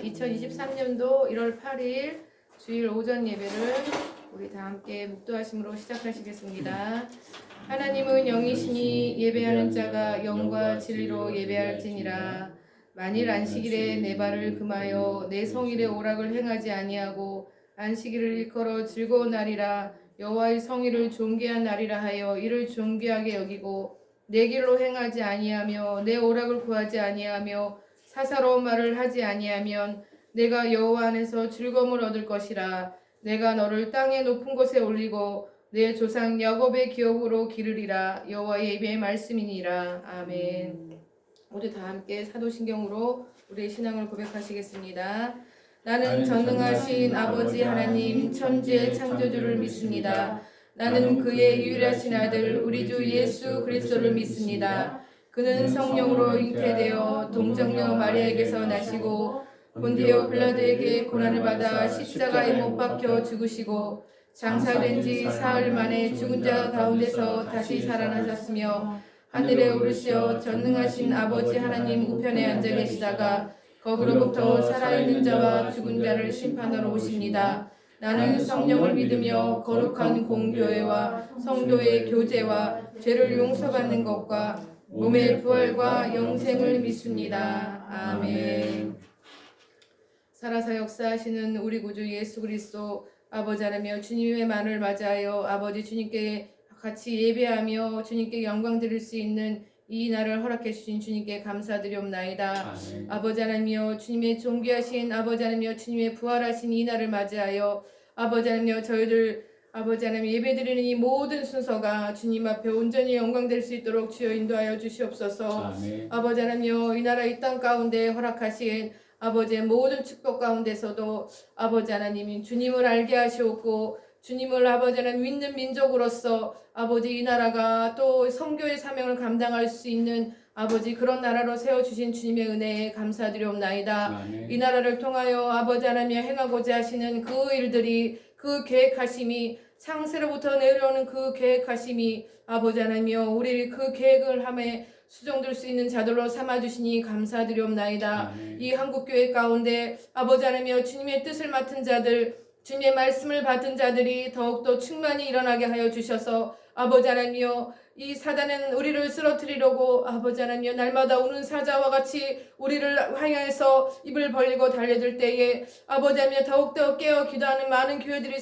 2023년도 1월 8일 주일 오전 예배를 우리 다 함께 묵도하심으로 시작하시겠습니다. 하나님은 영이시니 예배하는 자가 영과 진리로 예배할지니라. 만일 안식일에 내 발을 금하여 내 성일의 오락을 행하지 아니하고 안식일을 일컬어 즐거운 날이라 여호와의 성일을 존귀한 날이라 하여 이를 존귀하게 여기고 내 길로 행하지 아니하며 내 오락을 구하지 아니하며 사사로운 말을 하지 아니하면 내가 여호와 안에서 즐거움을 얻을 것이라. 내가 너를 땅의 높은 곳에 올리고 내 조상 야곱의 기업으로 기르리라. 여호와의 예배의 말씀이니라. 아멘. 모두 다 함께 사도신경으로 우리의 신앙을 고백하시겠습니다. 나는 전능하신 아버지 하나님 천지의 창조주를 믿습니다. 나는 그의 유일하신 아들 우리 주 예수 그리스도를 믿습니다. 그는 성령으로 잉태되어 동정녀 마리아에게서 나시고 본디오 빌라도에게 고난을 받아 십자가에 못 박혀 죽으시고 장사된 지 사흘 만에 죽은 자 가운데서 다시 살아나셨으며 하늘에 오르시어 전능하신 아버지 하나님 우편에 앉아 계시다가 거기로부터 살아있는 자와 죽은 자를 심판하러 오십니다. 나는 성령을 믿으며 거룩한 공교회와 성도의 교제와 죄를 용서받는 것과 몸의 부활과 영생을 믿습니다. 아멘. 살아서 역사하시는 우리 구주 예수 그리스도 아버지 하나며 주님의 만을 맞이하여 아버지 주님께 같이 예배하며 주님께 영광 드릴 수 있는 이 날을 허락해 주신 주님께 감사드리옵나이다. 아멘. 아버지 하나며 주님의 존귀하신 아버지 하나며 주님의 부활하신 이 날을 맞이하여 아버지 하나며 저희들 아버지 하나님 예배드리는 이 모든 순서가 주님 앞에 온전히 영광될 수 있도록 주여 인도하여 주시옵소서. 아멘. 아버지 하나님여 이 나라 이 땅 가운데 허락하신 아버지의 모든 축복 가운데서도 아버지 하나님이 주님을 알게 하시옵고 주님을 아버지 하나님 믿는 민족으로서 아버지 이 나라가 또 선교의 사명을 감당할 수 있는 아버지 그런 나라로 세워주신 주님의 은혜에 감사드리옵나이다. 아멘. 이 나라를 통하여 아버지 하나님이 행하고자 하시는 그 일들이 그 계획하심이 창세로부터 내려오는 그 계획하심이 아버지 하나님이여 우리 그 계획을 함에 수정될 수 있는 자들로 삼아주시니 감사드리옵나이다. 아멘. 이 한국교회 가운데 아버지 하나님이여 주님의 뜻을 맡은 자들 주님의 말씀을 받은 자들이 더욱더 충만히 일어나게 하여 주셔서 아버지 하나님이여 이 사단은 우리를 쓰러뜨리려고 아버지 하나님이여 날마다 우는 사자와 같이 우리를 향해서 입을 벌리고 달려들 때에 아버지 하나님이여 더욱더 깨어 기도하는 많은 교회들이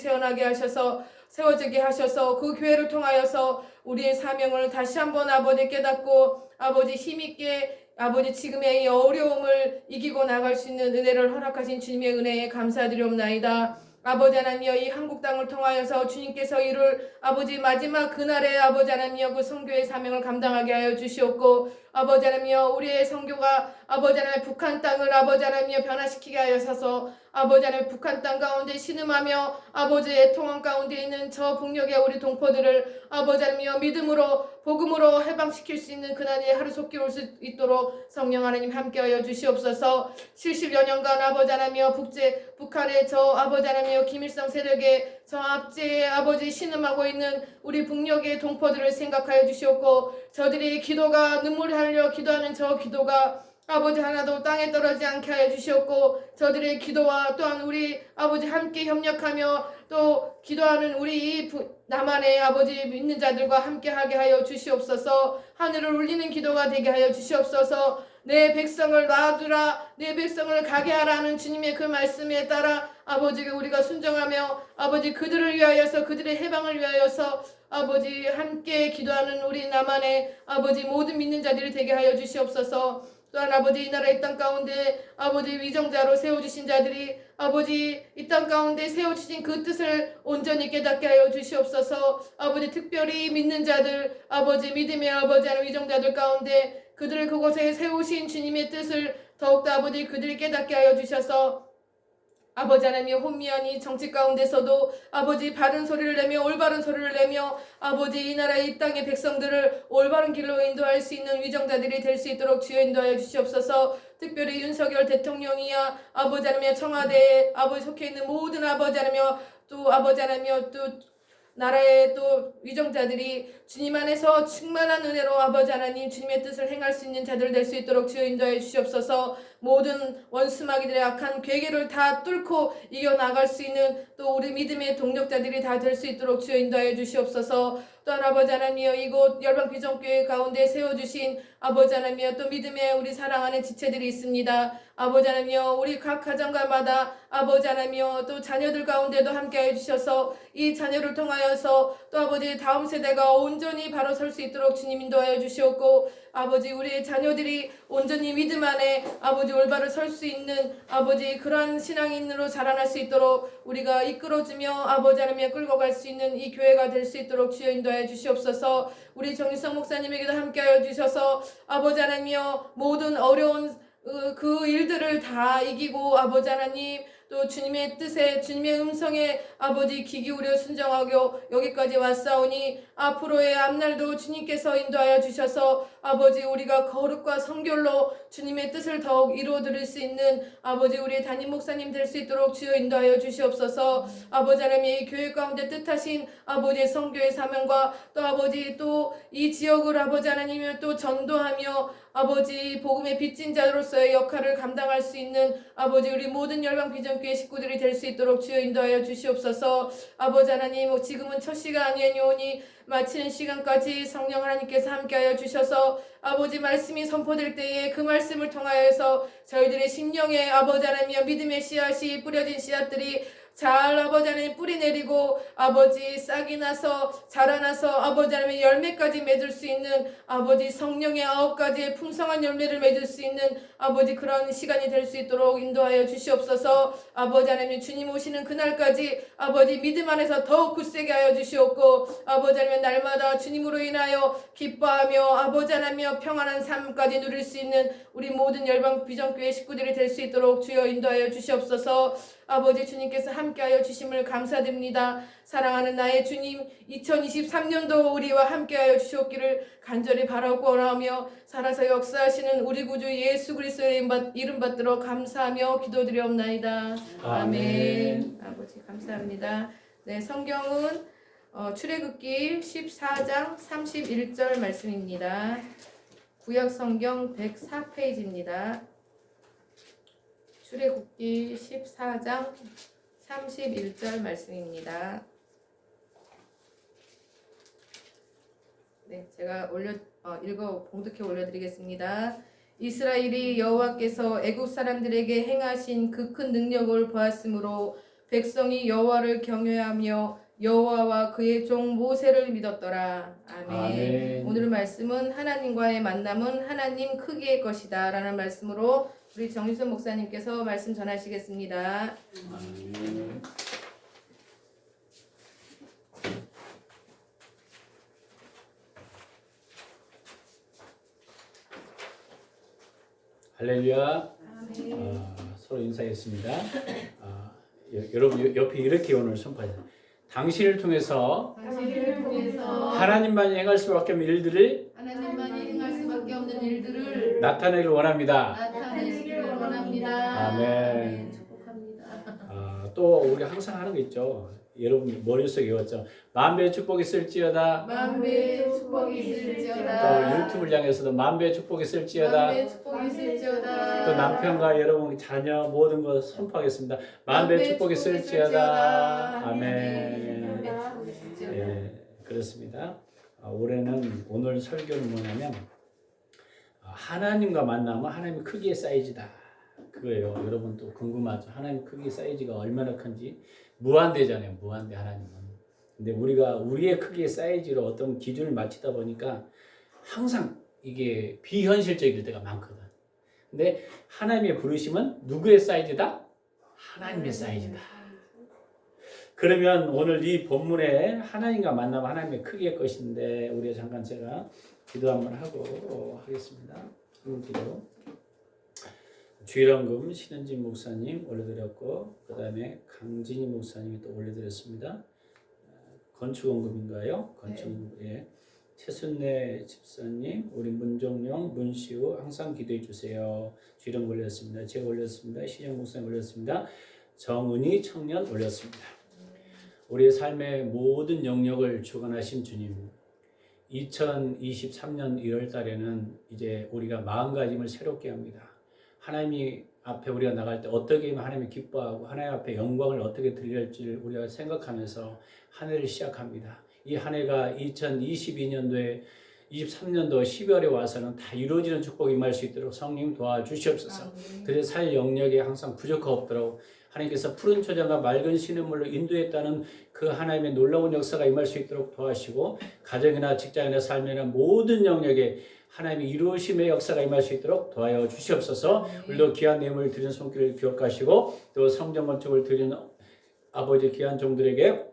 세워지게 하셔서 그 교회를 통하여서 우리의 사명을 다시 한번 아버지 깨닫고 아버지 힘있게 아버지 지금의 이 어려움을 이기고 나갈 수 있는 은혜를 허락하신 주님의 은혜에 감사드리옵나이다. 아버지 하나님이여 이 한국 땅을 통하여서 주님께서 이룰 아버지 마지막 그날에 아버지 하나님이여 그 선교의 사명을 감당하게 하여 주시옵고 아버지 하나님이여 우리의 선교가 아버지 하나님 북한 땅을 아버지 하나님이여 변화시키게 하여서 아버지 하나님 북한 땅 가운데 신음하며 아버지의 통원 가운데 있는 저 북녘의 우리 동포들을 아버지 하나님이여 믿음으로 복음으로 해방시킬 수 있는 그날이 하루속히 올 수 있도록 성령 하나님 함께하여 주시옵소서. 70여 년간 아버지 하나님이여 북한의 저 아버지 하나님이여 김일성 세력의 저 압제에 아버지 신음하고 있는 우리 북녘의 동포들을 생각하여 주시옵고 저들이 기도가 눈물을 흘려 기도하는 저 기도가 아버지 하나도 땅에 떨어지지 않게 하여 주시옵고 저들의 기도와 또한 우리 아버지 함께 협력하며 또 기도하는 우리 남한의 아버지 믿는 자들과 함께하게 하여 주시옵소서. 하늘을 울리는 기도가 되게 하여 주시옵소서. 내 백성을 놔두라 내 백성을 가게 하라는 주님의 그 말씀에 따라 아버지 우리가 순종하며 아버지 그들을 위하여서 그들의 해방을 위하여서 아버지 함께 기도하는 우리 남한의 아버지 모든 믿는 자들이 되게 하여 주시옵소서. 또한 아버지 이 나라 이 땅 가운데 아버지 위정자로 세워주신 자들이 아버지 이 땅 가운데 세워주신 그 뜻을 온전히 깨닫게 하여 주시옵소서. 아버지 특별히 믿는 자들 아버지 믿음의 아버지 하는 위정자들 가운데 그들을 그곳에 세우신 주님의 뜻을 더욱더 아버지 그들이 깨닫게 하여 주셔서 아버지 하나님이 혼미한 이 정치 가운데서도 아버지 바른 소리를 내며 올바른 소리를 내며 아버지 이 나라 이 땅의 백성들을 올바른 길로 인도할 수 있는 위정자들이 될 수 있도록 주여 인도하여 주시옵소서. 특별히 윤석열 대통령이야 아버지 하나님의 청와대에 아버지 속해 있는 모든 아버지 하나님여 또 아버지 하나님여 또 나라의 또 위정자들이 주님 안에서 충만한 은혜로 아버지 하나님 주님의 뜻을 행할 수 있는 자들 될 수 있도록 주여 인도하여 주시옵소서. 모든 원수마귀들의 악한 괴계를 다 뚫고 이겨나갈 수 있는 또 우리 믿음의 동력자들이 다 될 수 있도록 주여 인도하여 주시옵소서. 또한 아버지 하나님이여 이곳 열방비전교회 가운데 세워주신 아버지 하나님이여 또 믿음의 우리 사랑하는 지체들이 있습니다. 아버지 하나님이여 우리 각 가정가마다 아버지 하나님이여 또 자녀들 가운데도 함께하여 주셔서 이 자녀를 통하여서 또 아버지 다음 세대가 온전히 바로 설 수 있도록 주님 인도하여 주시옵고 아버지 우리의 자녀들이 온전히 믿음 안에 아버지 올바로 설 수 있는 아버지 그러한 신앙인으로 자라날 수 있도록 우리가 이끌어주며 아버지 하나님이여 끌고 갈 수 있는 이 교회가 될 수 있도록 주여 인도하여 주시옵소서. 우리 정일성 목사님에게도 함께하여 주셔서 아버지 하나님이여 모든 어려운 그 일들을 다 이기고 아버지 하나님 또 주님의 뜻에 주님의 음성에 아버지 귀 기울여 순종하고 여기까지 왔사오니 앞으로의 앞날도 주님께서 인도하여 주셔서 아버지 우리가 거룩과 성결로 주님의 뜻을 더욱 이루어드릴 수 있는 아버지 우리의 담임 목사님 될 수 있도록 주여 인도하여 주시옵소서. 아버지 하나님의 교회 가운데 뜻하신 아버지의 성교의 사명과 또 아버지 또 이 지역을 아버지 하나님을 또 전도하며 아버지 복음의 빚진 자로서의 역할을 감당할 수 있는 아버지 우리 모든 열방비전교회 식구들이 될 수 있도록 주여 인도하여 주시옵소서. 아버지 하나님 지금은 첫 시간이오니 마치는 시간까지 성령 하나님께서 함께하여 주셔서 아버지 말씀이 선포될 때에 그 말씀을 통하여서 저희들의 심령에 아버지 하나님의 믿음의 씨앗이 뿌려진 씨앗들이 잘 아버지 하나님 뿌리 내리고 아버지 싹이 나서 자라나서 아버지 하나님 열매까지 맺을 수 있는 아버지 성령의 9가지의 풍성한 열매를 맺을 수 있는 아버지 그런 시간이 될 수 있도록 인도하여 주시옵소서. 아버지 하나님 주님 오시는 그날까지 아버지 믿음 안에서 더욱 굳세게 하여 주시옵고 아버지 하나님 날마다 주님으로 인하여 기뻐하며 아버지 하나님 평안한 삶까지 누릴 수 있는 우리 모든 열방 비전교회 식구들이 될 수 있도록 주여 인도하여 주시옵소서. 아버지 주님께서 함께하여 주심을 감사드립니다. 사랑하는 나의 주님 2023년도 우리와 함께하여 주시옵기를 간절히 바라고 원하며 살아서 역사하시는 우리 구주 예수 그리스도의 이름 받들어 감사하며 기도드리옵나이다. 아멘. 아버지 감사합니다. 네, 성경은 출애굽기 14장 31절 말씀입니다. 구약 성경 104페이지입니다. 출애굽기 14장 31절 말씀입니다. 네, 제가 봉독해 올려드리겠습니다. 이스라엘이 여호와께서 애굽 사람들에게 행하신 그 큰 능력을 보았으므로 백성이 여호와를 경외하며 여호와와 그의 종 모세를 믿었더라. 아멘. 아멘. 오늘 말씀은 하나님과의 만남은 하나님 크기의 것이다 라는 말씀으로 우리 정일선 목사님께서 말씀 전하시겠습니다. 아멘. 할렐루야. 서로 인사했습니다. 여러분 옆에 이렇게 오늘 선포하세요. 당신을 통해서 하나님만이 행할 수밖에 없는 일들을 나타내길 원합니다. 아멘. 또 우리 항상 하는 거 있죠. 여러분 머릿속에 외웠죠. 만배의 축복이 있을지어다. 만배의 축복이 있을지어다. 또 유튜브를 향해서도 만배의 축복이 있을지어다. 만배의 축복이 있을지어다. 또 남편과 여러분 자녀 모든 것 선포하겠습니다. 만배의 축복이 있을지어다. 아멘. 예, 그렇습니다. 올해는 오늘 설교는 뭐냐면 하나님과 만나면 하나님의 크기의 사이즈다. 그거예요. 여러분 또 궁금하죠. 하나님 크기의 사이즈가 얼마나 큰지. 무한대잖아요. 무한대 하나님은. 근데 우리가 우리의 크기의 사이즈로 어떤 기준을 맞추다 보니까 항상 이게 비현실적일 때가 많거든. 근데 하나님의 부르심은 누구의 사이즈다? 하나님의 사이즈다. 그러면 오늘 이 본문에 하나님과 만나면 하나님의 크기의 것인데 우리가 잠깐 제가 기도 한번 하고 하겠습니다. 기도. 주일원금 신은진 목사님 올려드렸고 그 다음에 강진희 목사님이 또 올려드렸습니다. 건축원금인가요? 건축. 네. 예. 최순래 집사님, 우리 문종용, 문시우 항상 기도해 주세요. 주일원 올렸습니다. 제가 올렸습니다. 신영 목사님 올렸습니다. 정은희 청년 올렸습니다. 우리의 삶의 모든 영역을 주관하신 주님. 2023년 1월 달에는 이제 우리가 마음가짐을 새롭게 합니다. 하나님이 앞에 우리가 나갈 때 어떻게 하면 하나님이 기뻐하고 하나님 앞에 영광을 어떻게 드릴지를 우리가 생각하면서 한 해를 시작합니다. 이 한 해가 2022년도에 23년도 12월에 와서는 다 이루어지는 축복이 임할 수 있도록 성령 도와주시옵소서. 그래서 살 영역에 항상 부족가 없도록 하나님께서 푸른 초장과 맑은 시냇물로 인도했다는 그 하나님의 놀라운 역사가 임할 수 있도록 도와주시고 가정이나 직장이나 삶이나 모든 영역에 하나님의 이루어심의 역사가 임할 수 있도록 도와여 주시옵소서. 우리도 귀한 내용을 드리는 손길을 기억하시고 또 성전 건축을 드리는 아버지 귀한 종들에게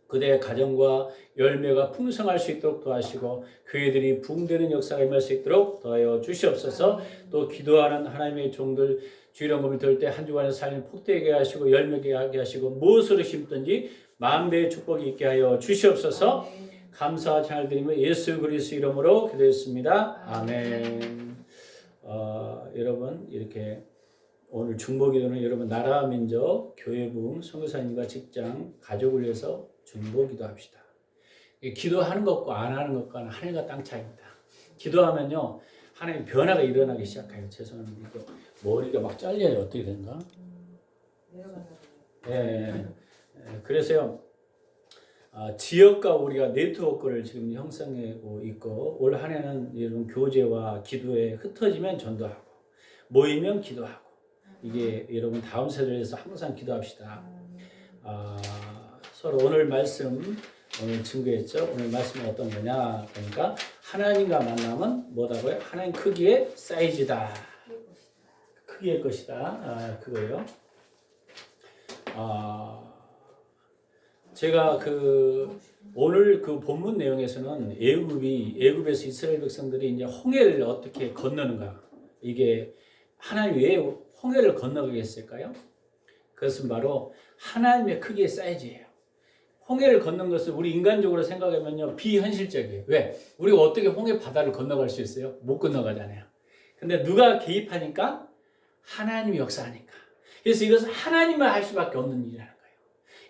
그대의 가정과 열매가 풍성할 수 있도록 도와주시고 교회들이 부흥되는 역사가 임할 수 있도록 도와여 주시옵소서. 또 기도하는 하나님의 종들 주일원금을 들을 때 한 주간의 삶이 폭되게 하시고 열매게 하게 하시고 무엇으로 심든지 만배의 축복이 있게 하여 주시옵소서. 감사와 찬양을 드리며 예수 그리스도 이름으로 기도했습니다. 아멘. 여러분 이렇게 오늘 중보기도는 여러분 나라와 민족, 교회 부흥, 선교사님과 직장, 가족을 위해서 중보기도합시다. 기도하는 것과 안 하는 것과는 하늘과 땅 차이입니다. 기도하면요 하나님 변화가 일어나기 시작해요. 죄송합니다. 머리가 막 잘려요. 어떻게 된가? 예. 그래서요 지역과 우리가 네트워크를 지금 형성하고 있고 올 한 해는 여러분 교제와 기도에 흩어지면 전도하고 모이면 기도하고 이게 여러분 다음 세대에서 항상 기도합시다. 서로 오늘 말씀 오늘 증거했죠. 오늘 말씀은 어떤 거냐 그러니까 하나님과 만나면 뭐라고요? 하나님 크기의 사이즈다. 크기의 것이다. 그거예요. 제가 오늘 그 본문 내용에서는 애굽에서 이스라엘 백성들이 이제 홍해를 어떻게 건너는가 이게 하나님 왜 홍해를 건너게 했을까요? 그것은 바로 하나님의 크기의 사이즈예요. 홍해를 건넌 것을 우리 인간적으로 생각하면요 비현실적이에요. 왜? 우리가 어떻게 홍해 바다를 건너갈 수 있어요? 못 건너가잖아요. 근데 누가 개입하니까? 하나님이 역사하니까. 그래서 이것은 하나님만 할 수밖에 없는 일이라는 거예요.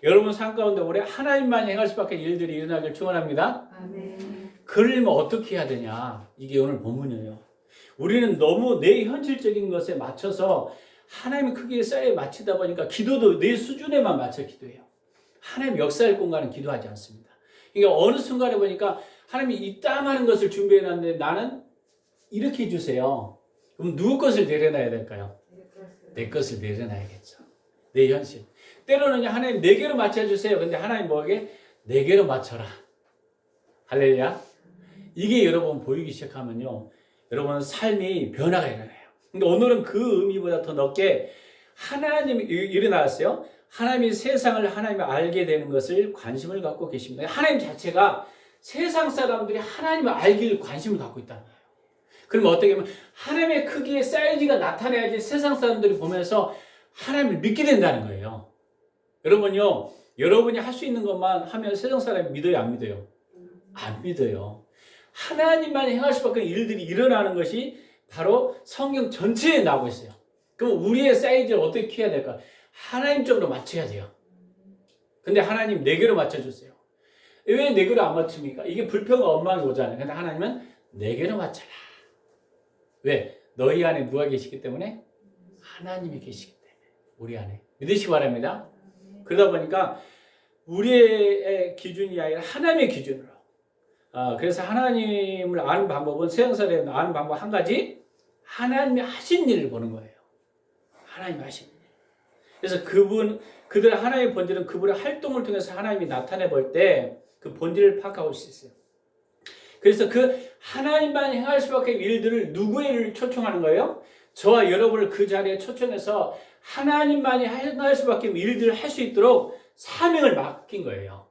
여러분 삶 가운데 올해 하나님만 행할 수밖에 일들이 일어나길 축원합니다. 아멘. 그러려면 어떻게 해야 되냐? 이게 오늘 본문이에요. 우리는 너무 내 현실적인 것에 맞춰서 하나님의 크기에 쌓여 맞추다 보니까 기도도 내 수준에만 맞춰 기도해요. 하나님 역사할 공간은 기도하지 않습니다. 그러니까 어느 순간에 보니까 하나님이 이 땀하는 것을 준비해놨는데 나는 이렇게 해주세요. 그럼 누구 것을 내려놔야 될까요? 내 것을 내려놔야겠죠. 내 현실. 때로는 하나님 내 개로 맞춰주세요. 근데 하나님 뭐게? 내 개로 맞춰라. 할렐루야. 이게 여러분 보이기 시작하면요. 여러분 삶이 변화가 일어나요. 근데 오늘은 그 의미보다 더 넓게 하나님이 일어났어요. 하나님이 세상을 하나님이 알게 되는 것을 관심을 갖고 계십니다. 하나님 자체가 세상 사람들이 하나님을 알길 관심을 갖고 있다는 거예요. 그러면 어떻게 보면 하나님의 크기의 사이즈가 나타나야지 세상 사람들이 보면서 하나님을 믿게 된다는 거예요. 여러분요, 여러분이 할 수 있는 것만 하면 세상 사람이 믿어요, 안 믿어요? 안 믿어요. 하나님만 행할 수밖에 없는 일들이 일어나는 것이 바로 성경 전체에 나오고 있어요. 그럼 우리의 사이즈를 어떻게 해야 될까? 하나님 쪽으로 맞춰야 돼요. 근데 하나님 네 개로 맞춰주세요. 왜 네 개로 안 맞춥니까? 이게 불평과 엉망이 오잖아요. 근데 하나님은 네 개로 맞춰라. 왜? 너희 안에 누가 계시기 때문에? 하나님이 계시기 때문에. 우리 안에. 믿으시기 바랍니다. 그러다 보니까 우리의 기준이 아니라 하나님의 기준으로. 그래서 하나님을 아는 방법은 세상 사람이 아는 방법 한 가지. 하나님이 하신 일을 보는 거예요. 하나님이 하신 일. 그래서 그들 하나님의 본질은 그분의 활동을 통해서 하나님이 나타내 볼 때 그 본질을 파악하고 수 있어요. 그래서 그 하나님만 행할 수밖에 없는 일들을 누구를 초청하는 거예요? 저와 여러분을 그 자리에 초청해서 하나님만이 행할 수밖에 없는 일들을 할 수 있도록 사명을 맡긴 거예요.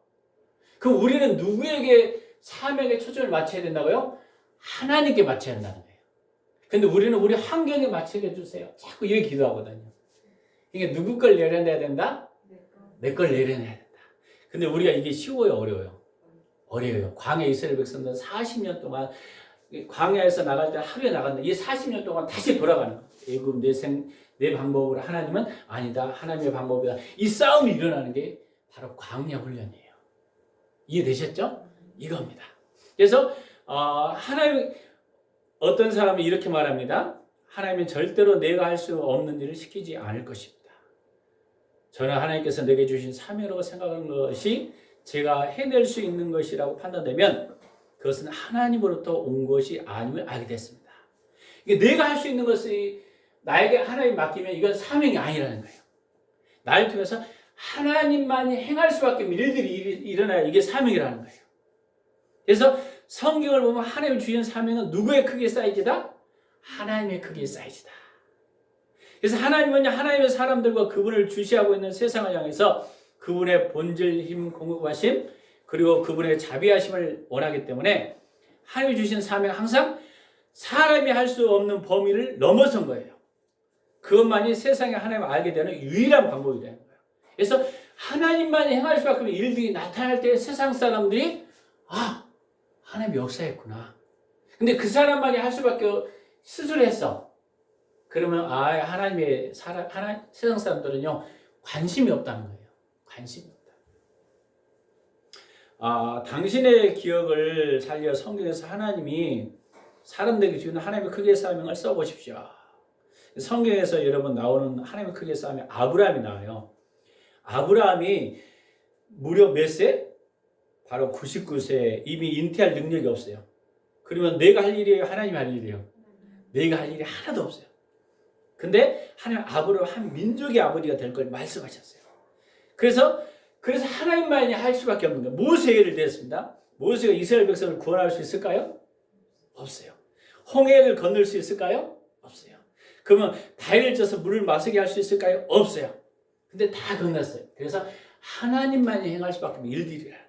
그럼 우리는 누구에게 사명의 초점을 맞춰야 된다고요? 하나님께 맞춰야 한다는 거예요. 근데 우리는 우리 환경에 맞추게 해주세요. 자꾸 이렇게 기도하거든요. 이게 누구 걸 내려내야 된다? 내 걸 내려내야 된다. 근데 우리가 이게 쉬워요, 어려워요? 어려워요. 광야 이스라엘 백성들은 40년 동안 광야에서 나갈 때 하루에 나갔는데 이 40년 동안 다시 돌아가는 거예요. 애굽 내 방법으로 하나님은 아니다. 하나님의 방법이다. 이 싸움이 일어나는 게 바로 광야 훈련이에요. 이해되셨죠? 이겁니다. 그래서 하나님 어떤 사람이 이렇게 말합니다. 하나님은 절대로 내가 할 수 없는 일을 시키지 않을 것입니다. 저는 하나님께서 내게 주신 사명이라고 생각하는 것이 제가 해낼 수 있는 것이라고 판단되면 그것은 하나님으로부터 온 것이 아님을 알게 됐습니다. 이게 내가 할 수 있는 것이 나에게 하나님 맡기면 이건 사명이 아니라는 거예요. 나를 통해서 하나님만이 행할 수밖에 없는 일들이 일어나야 이게 사명이라는 거예요. 그래서 성경을 보면 하나님이 주신 사명은 누구의 크기의 사이즈다? 하나님의 크기의 사이즈다. 그래서 하나님은 하나님의 사람들과 그분을 주시하고 있는 세상을 향해서 그분의 본질, 힘, 공급하심 그리고 그분의 자비하심을 원하기 때문에 하나님이 주신 사명은 항상 사람이 할 수 없는 범위를 넘어선 거예요. 그것만이 세상에 하나님을 알게 되는 유일한 방법이 되는 거예요. 그래서 하나님만이 행할 수밖에 없는 일들이 나타날 때 세상 사람들이 하나님이 역사했구나. 근데 그 사람만이 할 수밖에 스스로 했어. 그러면 세상 사람들은요 관심이 없다는 거예요. 관심이 없다. 당신의 기억을 살려 성경에서 하나님이 사람들에게 주는 하나님의 크기의 사명을 써보십시오. 성경에서 여러분 나오는 하나님의 크기의 사명 아브라함이 나와요. 아브라함이 무려 몇 세? 바로 99세. 이미 인태할 능력이 없어요. 그러면 내가 할 일이에요? 하나님이 할 일이에요? 내가 할 일이 하나도 없어요. 근데 하나님 아브라함 한 민족의 아버지가 될 걸 말씀하셨어요. 그래서 하나님만이 할 수밖에 없는 거예요. 모세 예를 들었습니다. 모세가 이스라엘 백성을 구원할 수 있을까요? 없어요. 홍해를 건널 수 있을까요? 없어요. 그러면 다리를 쪄서 물을 마시게 할 수 있을까요? 없어요. 근데 다 건넜어요. 그래서 하나님만이 행할 수밖에 없는 일들이라는 거예요.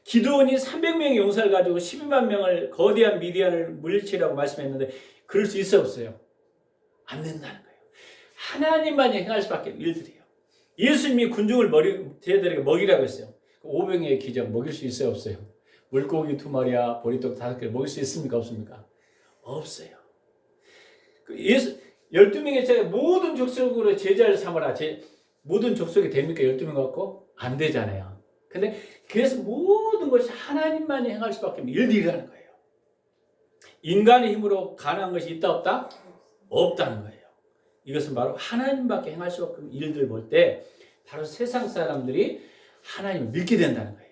기드온이 300명의 용사를 가지고 12만 명을 거대한 미디안을 물리치라고 말씀했는데 그럴 수 있어 없어요? 안 된다는 거예요. 하나님만이 행할 수밖에 없는 일들이에요. 예수님이 군중을 저희들에게 먹이라고 했어요. 500명의 기적 먹일 수 있어요 없어요? 물고기 2마리와 보리떡 5개 먹일 수 있습니까 없습니까? 없어요. 12명의 제자 모든 족속으로 제자를 삼아라. 모든 족속이 됩니까? 12명 갖고? 안 되잖아요. 근데 그래서 모든 것이 하나님만이 행할 수밖에 없는 일들이라는 거예요. 인간의 힘으로 가능한 것이 있다 없다? 없다는 거예요. 이것은 바로 하나님밖에 행할 수 없는 일들 볼 때 바로 세상 사람들이 하나님을 믿게 된다는 거예요.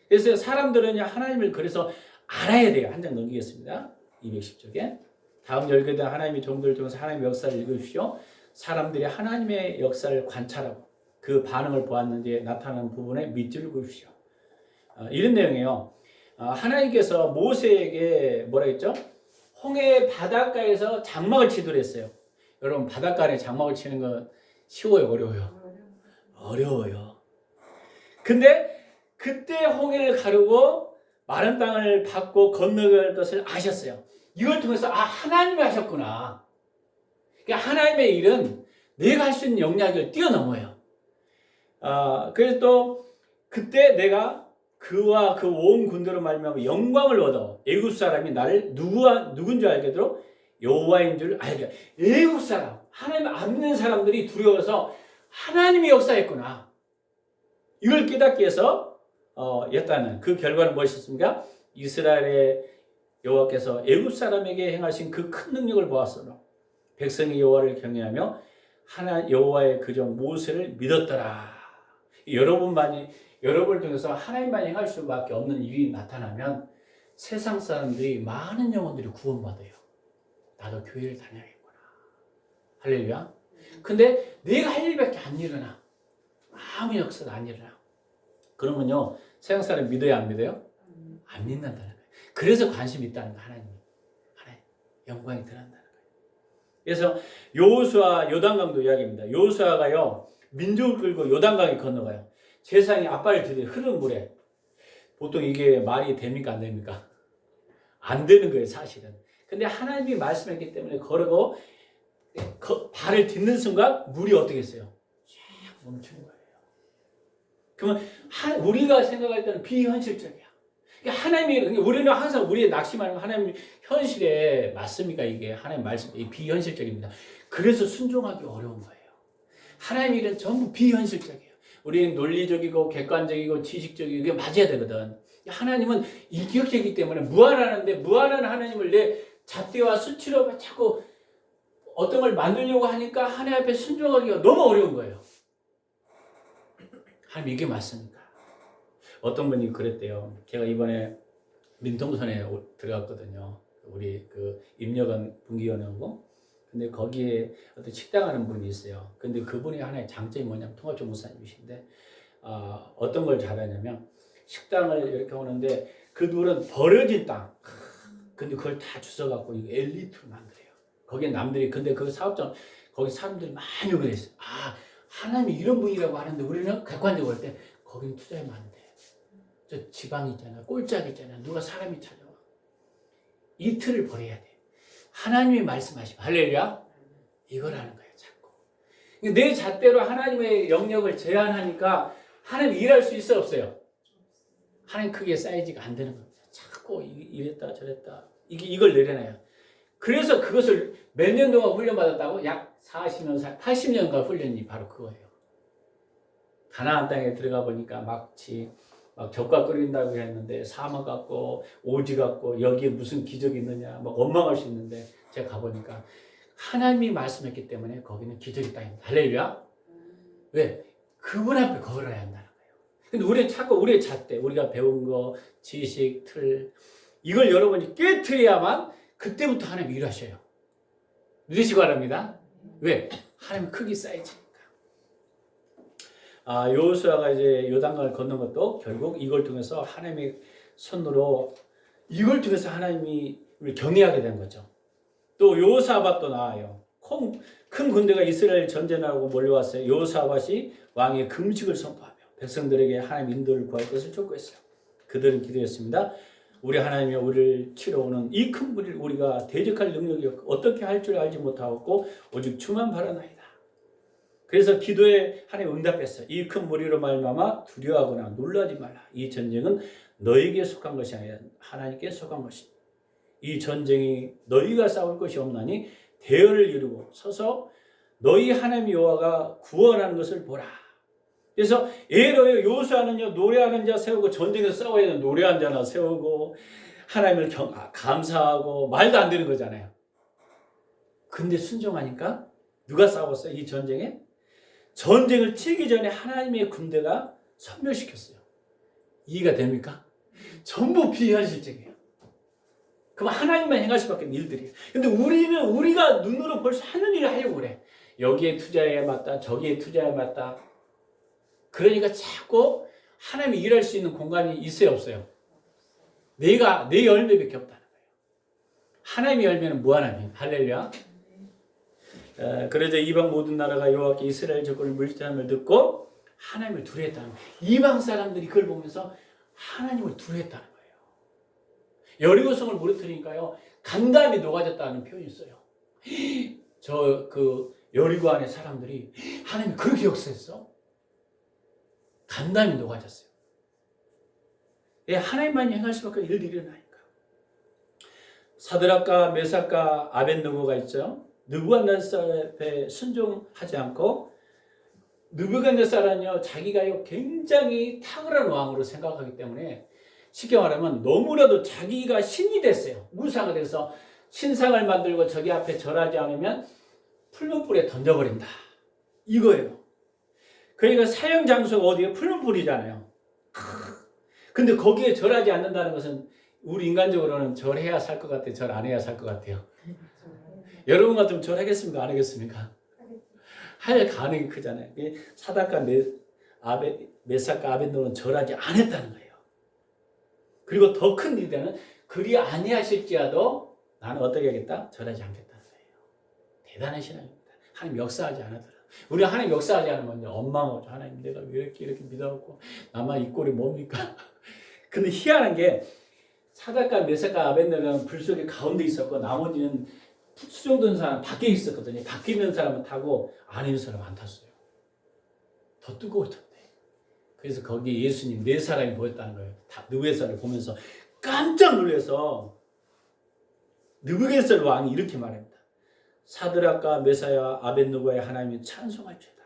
그래서 사람들은 하나님을 그래서 알아야 돼요. 한 장 넘기겠습니다. 210쪽에. 다음 열거된 하나님의 종들을 통해서 하나님의 역사를 읽으십시오. 사람들이 하나님의 역사를 관찰하고 그 반응을 보았는지 나타나는 부분에 밑줄을 그으십시오. 이런 내용이에요. 하나님께서 모세에게 뭐라 했죠? 홍해 바닷가에서 장막을 치도록 했어요. 여러분 바닷가에 장막을 치는 건 쉬워요? 어려워요? 어려워요. 근데 그때 홍해를 가르고 마른 땅을 밟고 건너갈 것을 아셨어요. 이걸 통해서 하나님이 하셨구나. 그러니까 하나님의 일은 내가 할 수 있는 영역을 뛰어넘어요. 그래서 또 그때 내가 그와 그 온 군대로 말미암아 영광을 얻어 애굽 사람이 나를 누군 줄 알게 되도록 여호와인 줄 알게. 애굽 사람, 하나님 안 믿는 사람들이 두려워서 하나님이 역사했구나. 이걸 깨닫기 위해서 였다는 그 결과는 무엇이었습니까? 이스라엘의 여호와께서 애굽 사람에게 행하신 그 큰 능력을 보았으므로 백성이 여호와를 경외하며 여호와의 그종 모세를 믿었더라. 여러분을 통해서 하나님만이 행할 수밖에 없는 일이 나타나면 세상 사람들이 많은 영혼들이 구원받아요. 나도 교회를 다녀야겠구나. 할렐루야. 근데 내가 할 일밖에 안 일어나. 아무 역사도 안 일어나. 그러면요 세상 사람 믿어요 안 믿어요? 안 믿는다는 거예요. 그래서 관심이 있다는 거예요. 하나님 영광이 드러난다는 거예요. 그래서 여호수아 요단강도 이야기입니다. 여호수아가요 민족을 끌고 요단강에 건너가요. 세상에 앞발을 들여 흐르는 물에. 보통 이게 말이 됩니까 안 됩니까? 안 되는 거예요 사실은. 근데 하나님이 말씀했기 때문에 걸어고 발을 딛는 순간 물이 어떻게 했어요? 쫙 멈추는 거예요. 그러면 우리가 생각할 때는 비현실적이야. 하나님이 우리는 항상 우리의 낙심하는 하나님 현실에 맞습니까? 이게 하나님 말씀 비현실적입니다. 그래서 순종하기 어려운 거예요. 하나님 일은 전부 비현실적이에요. 우리는 논리적이고 객관적이고 지식적이고 이게 맞아야 되거든. 하나님은 인격적이기 때문에 무한하는데 무한한 하나님을 내 잣대와 수치로 자꾸 어떤 걸 만들려고 하니까 하나님 앞에 순종하기가 너무 어려운 거예요. 하나님 이게 맞습니까? 어떤 분이 그랬대요. 제가 이번에 민통선에 들어갔거든요. 우리 그 임여관 분기원하고. 근데 거기에 어떤 식당 하는 분이 있어요. 근데 그분이 하나의 장점이 뭐냐면 통합적 목사님이신데 어떤 걸 잘하냐면 식당을 이렇게 오는데 그 둘은 버려진 땅. 근데 그걸 다 주워갖고 엘리트로 만들어요. 거기에 남들이 근데 그 사업장 거기 사람들이 많이 오게 됐어요. 하나님이 이런 분이라고 하는데 우리는 객관적으로 볼 때 거기는 투자하면 안 돼. 저 지방 있잖아, 꼴짝 있잖아. 누가 사람이 찾아와. 이 틀을 버려야 돼. 하나님이 말씀하시면 할렐루야. 이걸 하는 거예요, 자꾸. 내 잣대로 하나님의 영역을 제한하니까 하나님 일할 수 있어 없어요? 하나님 크기의 사이즈가 안 되는 겁니다. 자꾸 이랬다 저랬다 이걸 내려놔요. 그래서 그것을 몇 년 동안 훈련받았다고? 약 40년, 80년간 훈련이 바로 그거예요. 가나안 땅에 들어가 보니까 막 젓갈 끓인다고 했는데 사마 같고 오지 같고 여기에 무슨 기적이 있느냐 막 원망할 수 있는데 제가 가보니까 하나님이 말씀했기 때문에 거기는 기적의 땅입니다. 할렐루야. 왜? 그분 앞에 걸어야 한다는 거예요. 근데 우리는 자꾸 우리의 잣대, 우리가 배운 거, 지식, 틀 이걸 여러분이 깨트려야만 그때부터 하나님 일하셔요. 믿으시기 바랍니다. 왜? 하나님 크기 사이즈니까. 여호수아가 이제 요단강을 건넌 것도 결국 이걸 통해서 하나님의 손으로 이걸 통해서 하나님이 우리 경외하게 된 거죠. 또 여호사밧도 나와요. 큰 군대가 이스라엘 전쟁하고 몰려왔어요. 여호사밧이 왕의 금식을 선포하며 백성들에게 하나님 인도를 구할 것을 촉구했어요. 그들은 기도했습니다. 우리 하나님이 우리를 치러오는 이 큰 무리를 우리가 대적할 능력이 없고 어떻게 할 줄 알지 못하고 오직 주만 바라나이다. 그래서 기도에 하나님 응답했어요. 이 큰 무리로 말미암아 두려워하거나 놀라지 말라. 이 전쟁은 너에게 속한 것이 아니라 하나님께 속한 것이다. 이 전쟁이 너희가 싸울 것이 없나니 대열을 이루고 서서 너희 하나님 여호와가 구원하는 것을 보라. 그래서 예로요 여호수아는요 노래하는 자 세우고 전쟁에서 싸워야 되는 노래하는 자나 세우고 하나님을 감사하고 말도 안 되는 거잖아요. 근데 순종하니까 누가 싸웠어요? 이 전쟁에? 전쟁을 치기 전에 하나님의 군대가 섬멸시켰어요. 이해가 됩니까? 전부 비현실적이에요. 그럼 하나님만 행할 수밖에 없는 일들이에요. 근데 우리는 우리가 눈으로 볼 수 하는 일을 하려고 그래. 여기에 투자해야 맞다. 저기에 투자해야 맞다. 그러니까 자꾸 하나님이 일할 수 있는 공간이 있어요 없어요? 내 열매밖에 없다는 거예요. 하나님의 열매는 무한함이에요. 할렐루야. 그러자 이방 모든 나라가 여호와께 이스라엘 적군을 물리치는 듣고 하나님을 두려워했다는 거예요. 이방 사람들이 그걸 보면서 하나님을 두려워했다는 거예요. 여리고성을 무너뜨리니까요 간담이 녹아졌다는 표현이 있어요. 여리고 안에 사람들이 하나님이 그렇게 역사했어? 간담이 녹아졌어요. 하나님만이 행할 수밖에 일들이 일어나니까. 사드락과 메삭과 아벳느고가 있죠. 느부갓네살 앞에 순종하지 않고 느부갓네살은요 자기가요 굉장히 탁월한 왕으로 생각하기 때문에 쉽게 말하면 너무나도 자기가 신이 됐어요. 우상이 돼서 신상을 만들고 저기 앞에 절하지 않으면 풀무불에 던져버린다. 이거예요. 그러니까 사형 장소가 어디에 풀무불이잖아요. 근데 거기에 절하지 않는다는 것은 우리 인간적으로는 절해야 살 것 같아요. 절 안 해야 살 것 같아요. 여러분 같으면 절하겠습니까? 안 하겠습니까? 할 가능이 크잖아요. 사닥과 메삭과 아벳느고는 절하지 않았다는 거예요. 그리고 더 큰 일에는 그리 아니하실지라도 나는 어떻게 하겠다? 절하지 않겠다는 거예요. 대단한 신앙입니다. 하나님 역사하지 않았더라. 우리 하나님 역사하지 않으면 원망하죠. 하나님 내가 왜 이렇게 믿어갖고 나만 이 꼴이 뭡니까? 근데 희한한 게 사닥과 메삭과 아벳느고는 불 속에 가운데 있었고 나머지는 수종된 사람 밖에 있었거든요. 밖에 있는 사람은 타고 안에 있는 사람은 안 탔어요. 더 뜨거울 텐데. 그래서 거기에 예수님 4사람이 보였다는 거예요. 다 느부갓네살을 보면서 깜짝 놀라서 느부갓네살 왕이 이렇게 말합니다. 사드락과 메사야 아벳느고의 하나님이 찬송할지어다.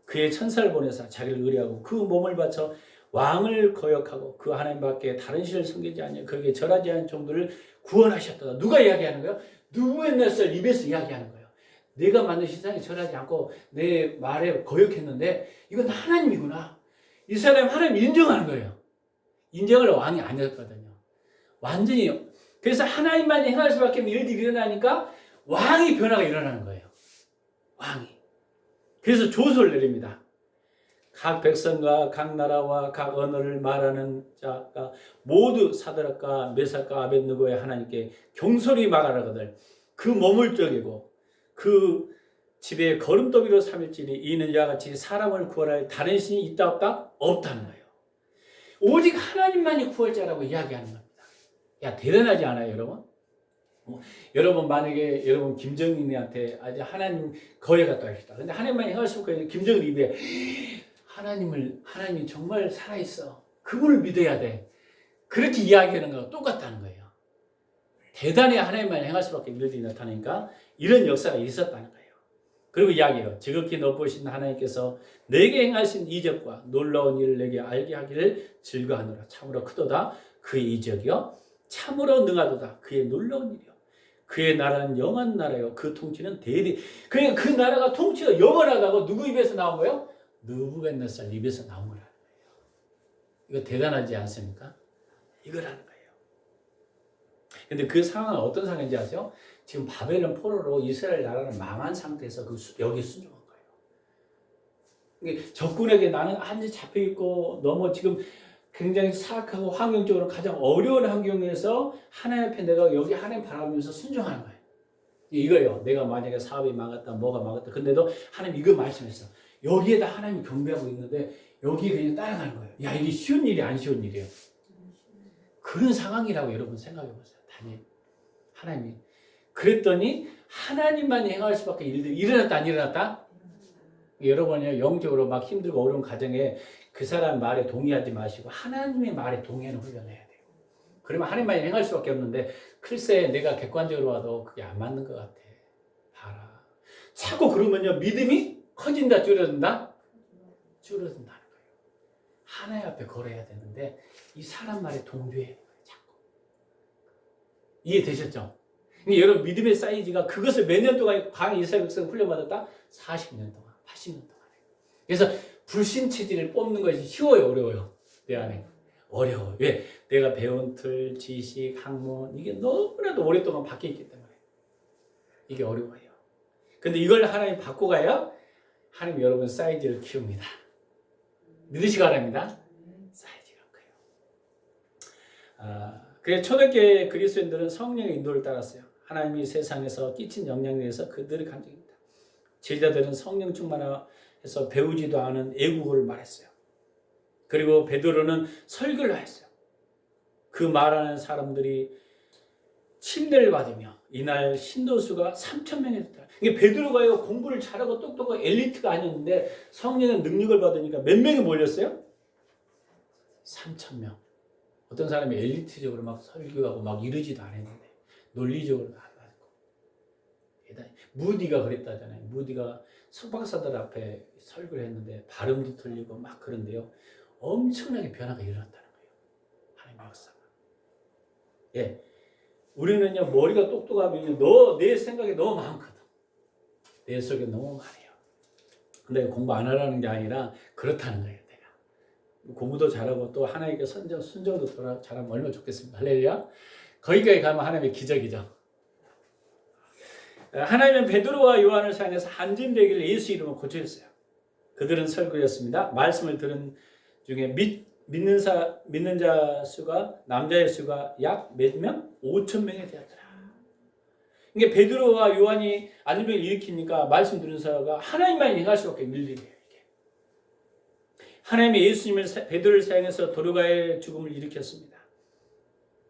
그의 천사를 보내사 자기를 의뢰하고 그 몸을 바쳐 왕을 거역하고 그 하나님밖에 다른 신을 섬기지 않냐 그에게 절하지 않은 종들을 구원하셨다. 누가 이야기하는 거예요? 느부갓네살 입에서 이야기하는 거예요. 내가 만든 신상에 절하지 않고 내 말에 거역했는데 이건 하나님이구나. 이 사람이 하나님 인정하는 거예요. 인정을 왕이 안 했거든요. 완전히. 그래서 하나님만 행할 수밖에 없는 일들이 일어나니까 왕이 변화가 일어나는 거예요. 왕이. 그래서 조서를 내립니다. 각 백성과 각 나라와 각 언어를 말하는 자가 모두 사드락과 메삭과 아벳느고의 하나님께 경솔히 말하거늘 그 몸을 쪼개고 그 집에 거름더미로 삼을지니 이는 이와 같이 사람을 구원할 다른 신이 있다 없다? 없다는 거예요. 오직 하나님만이 구원자라고 이야기하는 겁니다. 야, 대단하지 않아요, 여러분? 여러분 만약에 여러분 김정은이한테 아주 하나님 거에 갔다 하시다. 근데 하나님만이 행할 수 없고 김정은 입에 하나님이 정말 살아있어. 그분을 믿어야 돼. 그렇게 이야기하는 거랑 똑같다는 거예요. 대단히 하나님만 행할 수밖에 없는 일들이 나타나니까 이런 역사가 있었다는 거예요. 그리고 이야기해요. 지극히 높으신 하나님께서 내게 행하신 이적과 놀라운 일을 내게 알게 하기를 즐거워하노라. 참으로 크도다. 그의 이적이요. 참으로 능하도다. 그의 놀라운 일이요. 그의 나라는 영원한 나라요. 그 통치는 대대. 그러니까 그 나라가 통치가 영원하다고 누구 입에서 나온 거예요? 느부갓네살 입에서 나온 거라는 거예요. 이거 대단하지 않습니까? 이거라는 거예요. 근데 그 상황은 어떤 상황인지 아세요? 지금 바벨론 포로로 이스라엘 나라는 망한 상태에서 여기 순종한 거예요. 적군에게 나는 완전히 잡혀있고 너무 지금 굉장히 사악하고 환경적으로 가장 어려운 환경에서 하나님 앞에 내가 여기 하나님 바라보면서 순종하는 거예요. 이거예요. 내가 만약에 사업이 망했다, 뭐가 망했다. 근데도 하나님 이거 말씀했어. 여기에다 하나님이 경배하고 있는데 여기에 그냥 따라가는 거예요. 야, 이게 쉬운 일이 안 쉬운 일이에요. 그런 상황이라고 여러분 생각해 보세요. 다니엘. 하나님이. 그랬더니 하나님만 행할 수밖에 일들이 일어났다 안 일어났다? 여러분이 영적으로 막 힘들고 어려운 가정에 그 사람 말에 동의하지 마시고 하나님의 말에 동의하는 훈련해야 돼요. 그러면 하나님만 행할 수밖에 없는데 글쎄 내가 객관적으로 봐도 그게 안 맞는 것 같아. 봐라. 자꾸 그러면요 믿음이 커진다 줄어든다? 줄어든다는 거예요. 하나님 앞에 걸어야 되는데 이 사람 말에 동조해야 돼요. 자꾸. 이해되셨죠? 여러분 믿음의 사이즈가 그것을 몇 년 동안 광야 이스라엘 백성 훈련받았다? 40년 동안, 80년 동안. 그래서 불신 체질을 뽑는 것이 쉬워요, 어려워요? 내 안에 어려워. 왜? 내가 배운 틀, 지식, 학문 이게 너무나도 오랫동안 바뀌었기 때문에 이게 어려워요. 근데 이걸 하나님 바꿔가야 하나님 여러분 사이즈를 키웁니다. 믿으시기 바랍니다. 사이즈가 커요. 그래서 초대교회 그리스도인들은 성령의 인도를 따랐어요. 하나님이 세상에서 끼친 영향에 대해서 그들의 감정입니다. 제자들은 성령 충만해서 배우지도 않은 애국어를 말했어요. 그리고 베드로는 설교를 했어요. 그 말하는 사람들이 침례를 받으며 이날 신도수가 3,000명이 됐다. 이게 베드로가요 공부를 잘하고 똑똑하고 엘리트가 아니었는데 성령의 능력을 받으니까 몇 명이 몰렸어요? 3,000명. 어떤 사람이 엘리트적으로 막 설교하고 막 이러지도 않았는데 논리적으로도 안 받고 대단히 무디가 그랬다잖아요. 무디가 석박사들 앞에 설교를 했는데 발음도 틀리고 막 그런데요 엄청나게 변화가 일어났다는 거예요. 하나님의 역사가. 예, 우리는요 머리가 똑똑하면 내 생각이 너무 많거든. 내 속에 너무 많아요. 근데 공부 안 하라는 게 아니라 그렇다는 거예요. 내가 공부도 잘하고 또 하나님께 순종도 잘하면 얼마나 좋겠습니까? 할렐루야. 거기까지 가면 하나님의 기적이죠. 하나님은 베드로와 요한을 사용해서 한진되기를 예수 이름으로 고쳐줬어요. 그들은 설교였습니다. 말씀을 들은 중에 믿는 자 수가 남자의 수가 약 몇 명? 5,000명이 되었더라. 이게 베드로와 요한이 안진병을 일으키니까 말씀 들은 사람가 하나님만 행할 수밖에 없는 일이에요. 하나님의 예수님을 베드로를 사용해서 도르가의 죽음을 일으켰습니다.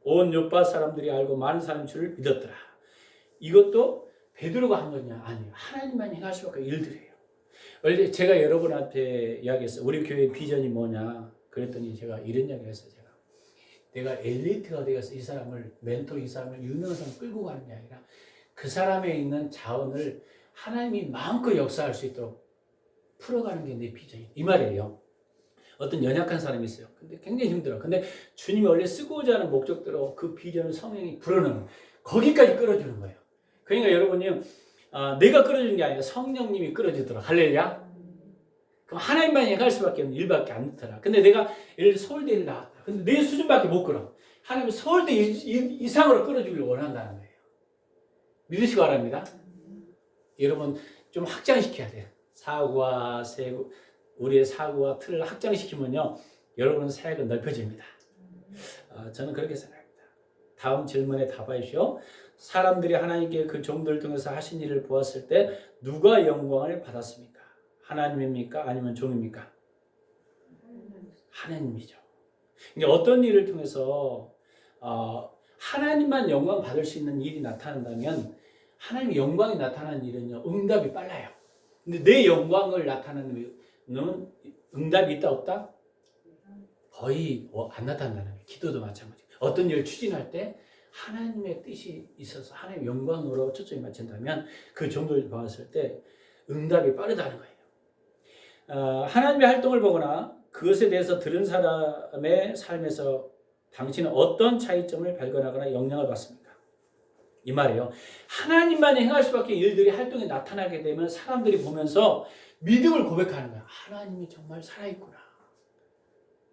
온 요파 사람들이 알고 많은 사람이 주를 믿었더라. 이것도 베드로가 한 거냐? 아니에요. 하나님만 행할 수밖에 일들이에요. 원래 제가 여러분한테 이야기했어요. 우리 교회의 비전이 뭐냐? 그랬더니 제가 이런 이야기를 했어요. 내가 엘리트가 되어서 이 사람을 멘토 이 사람을 유명한 사람을 끌고 가는 게 아니라 그 사람에 있는 자원을 하나님이 마음껏 역사할 수 있도록 풀어가는 게 내 비전이에요. 이 말이에요. 어떤 연약한 사람이 있어요. 근데 굉장히 힘들어. 근데 주님이 원래 쓰고자 하는 목적대로 그 비전을 성령이 불어넣는 거기까지 끌어주는 거예요. 그러니까 여러분이 내가 끌어주는 게 아니라 성령님이 끌어주더라. 할렐루야. 그럼 하나님만 행할 수밖에 없는 일밖에 안 되더라. 근데 내가 예를 들어 서울대를 나왔다. 근데 내 수준밖에 못 끌어. 하나님은 서울대 이상으로 끌어주기를 원한다는 거예요. 믿으시기 바랍니다. 여러분 좀 확장시켜야 돼요. 우리의 사고와 틀을 확장시키면요, 여러분 사역은 넓혀집니다. 저는 그렇게 생각합니다. 다음 질문에 답하십시오. 사람들이 하나님께 그 종들을 통해서 하신 일을 보았을 때 누가 영광을 받았습니까? 하나님입니까? 아니면 종입니까? 하나님이죠. 이게 어떤 일을 통해서 하나님만 영광 받을 수 있는 일이 나타난다면, 하나님의 영광이 나타나는 일은요, 응답이 빨라요. 근데 내 영광을 나타내는 응답이 있다 없다? 거의 안 나타난다는 거예요. 기도도 마찬가지. 어떤 일을 추진할 때 하나님의 뜻이 있어서 하나님의 영광으로 초점이 맞춘다면 그 정도를 보았을 때 응답이 빠르다는 거예요. 하나님의 활동을 보거나 그것에 대해서 들은 사람의 삶에서 당신은 어떤 차이점을 발견하거나 영향을 받습니까? 이 말이에요. 하나님만 행할 수밖에 일들이 활동에 나타나게 되면 사람들이 보면서 믿음을 고백하는 거야. 하나님이 정말 살아있구나.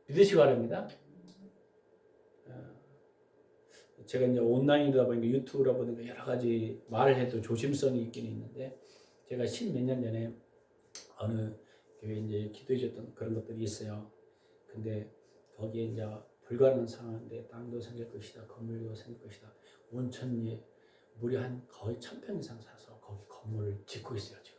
믿으시기 바랍니다. 제가 이제 온라인이다 보니까 유튜브라 보니까 여러 가지 말을 해도 조심성이 있긴 있는데, 제가 10몇 년 전에 어느 교회 이제 기도해 줬던 그런 것들이 있어요. 근데 거기에 이제 불가능한 상황인데 땅도 생길 것이다, 건물도 생길 것이다. 온천리에 물이 한 거의 1000평 이상 사서 거기 건물을 짓고 있어요 지금.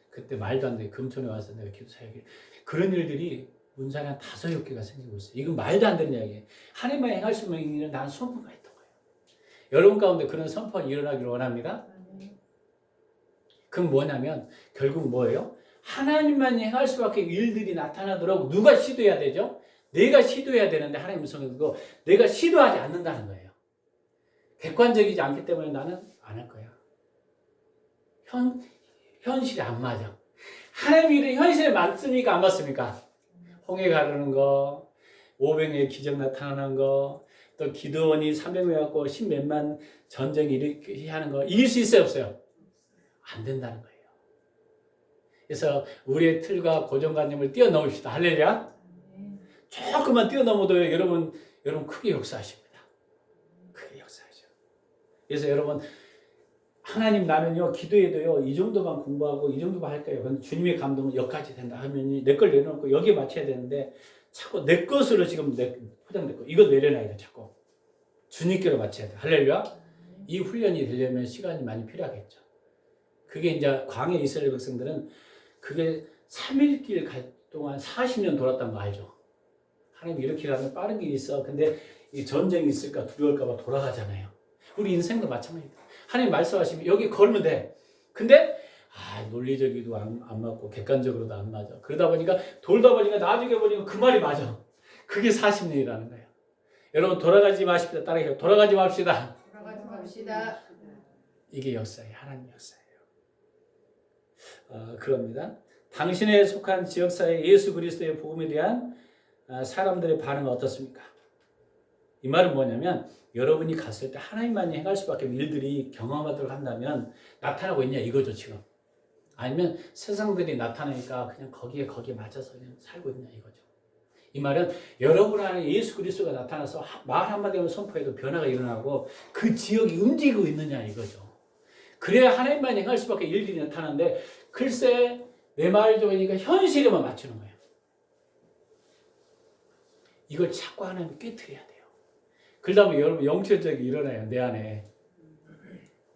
그때 말도 안 돼. 금천에 와서 내가 기도 사역을, 그런 일들이 문산에 한 5-6개가 생기고 있어요. 이건 말도 안 되는 이야기예요. 하나님만 행할 수 있는 일은 나는 선포가 했던 거예요. 여러분 가운데 그런 선포가 일어나기를 원합니다. 그럼 뭐냐면 결국 뭐예요? 하나님만 행할 수밖에 일들이 나타나도록 누가 시도해야 되죠? 내가 시도해야 되는데, 하나님 음성을 듣고 내가 시도하지 않는다는 거예요. 객관적이지 않기 때문에 나는 안 할 거야. 현실이 안 맞아. 하나님의 일은 현실에 맞습니까? 안 맞습니까? 홍해 가르는 거, 500명의 기적 나타나는 거, 또 기도원이 300명 갖고 10몇만 전쟁 일으키게 하는 거, 이길 수 있어요, 없어요? 안 된다는 거예요. 그래서 우리의 틀과 고정관념을 뛰어넘읍시다. 할렐루야. 조금만 뛰어넘어도 여러분 크게 역사하십니다. 크게 역사하죠. 그래서 여러분, 하나님 나는요 기도해도요 이 정도만 공부하고 이 정도만 할까요? 근데 주님의 감동은 여기까지 된다 하면 내 걸 내려놓고 여기에 맞춰야 되는데, 자꾸 내 것으로 지금 포장됐고 이거 내려놔야 돼. 자꾸 주님께로 맞춰야 돼. 할렐루야. 이 훈련이 되려면 시간이 많이 필요하겠죠. 그게 이제 광해 이스라엘 백성들은 그게 3일길 갈 동안 40년 돌았다는 거 알죠? 하나님 이렇게 가면 빠른 길이 있어. 근데 이 전쟁이 있을까 두려울까 봐 돌아가잖아요. 우리 인생도 마찬가지입니다. 하나님 말씀하시면 여기 걸면 돼. 근데 논리적이도 안 맞고 객관적으로도 안 맞아. 그러다 보니까 돌다 보니까 나중에 보니까 그 말이 맞아. 그게 40년이라는 거예요. 여러분 돌아가지 마십시다. 따라해요. 돌아가지 맙시다. 돌아가지 맙시다. 이게 역사예요. 하나님 역사예요. 그럽니다. 당신에 속한 지역사회 예수 그리스도의 복음에 대한 사람들의 반응은 어떻습니까? 이 말은 뭐냐면, 여러분이 갔을 때 하나님만이 행할 수밖에 없는 일들이 경험하도록 한다면 나타나고 있냐 이거죠 지금. 아니면 세상들이 나타나니까 그냥 거기에 맞아서 그냥 살고 있냐 이거죠. 이 말은 여러분 안에 예수 그리스도가 나타나서 말 한마디만 선포해도 변화가 일어나고 그 지역이 움직이고 있느냐 이거죠. 그래야 하나님만이 행할 수밖에 일들이 나타나는데, 글쎄 내 말 좋으니까 현실에만 맞추는 거예요. 이걸 자꾸 하나님 깨트려야 돼요. 그러다 보면 여러분 영체적이 일어나요. 내 안에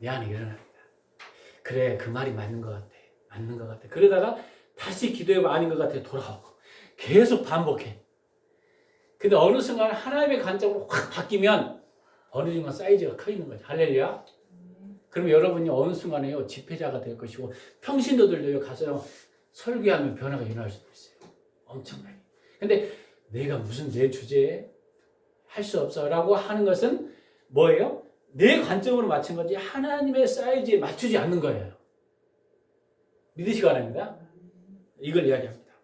일어납니다. 그래 그 말이 맞는 것 같아. 그러다가 다시 기도해봐 아닌 것 같아 돌아오고 계속 반복해. 근데 어느 순간 하나님의 관점으로 확 바뀌면 어느 순간 사이즈가 커 있는 거죠. 할렐루야. 그러면 여러분이 어느 순간에요 집회자가 될 것이고 평신도들도 가서 설교하면 변화가 일어날 수도 있어요. 엄청나게. 근데 내가 무슨 내 주제에 할 수 없어 라고 하는 것은 뭐예요? 내 관점으로 맞춘 거지 하나님의 사이즈에 맞추지 않는 거예요. 믿으시기 바랍니다. 이걸 이야기합니다.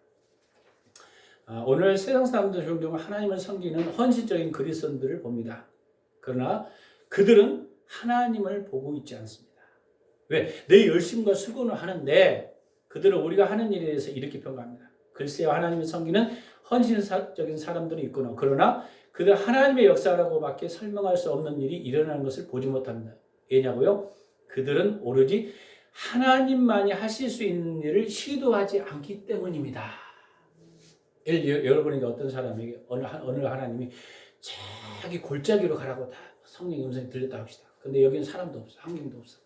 오늘 세상 사람들 종종 하나님을 섬기는 헌신적인 그리스도인들을 봅니다. 그러나 그들은 하나님을 보고 있지 않습니다. 왜? 내 열심과 수고는 하는데 그들은 우리가 하는 일에 대해서 이렇게 평가합니다. 글쎄요, 하나님을 섬기는 헌신적인 사람들이 있구나. 그러나 그들 하나님의 역사라고밖에 설명할 수 없는 일이 일어나는 것을 보지 못합니다. 왜냐고요? 그들은 오로지 하나님만이 하실 수 있는 일을 시도하지 않기 때문입니다. 여러분에게 어떤 사람에게 어느 하나님이 자기 골짜기로 가라고 다 성령 음성이 들렸다 합시다. 근데 여기는 사람도 없어. 환경도 없어.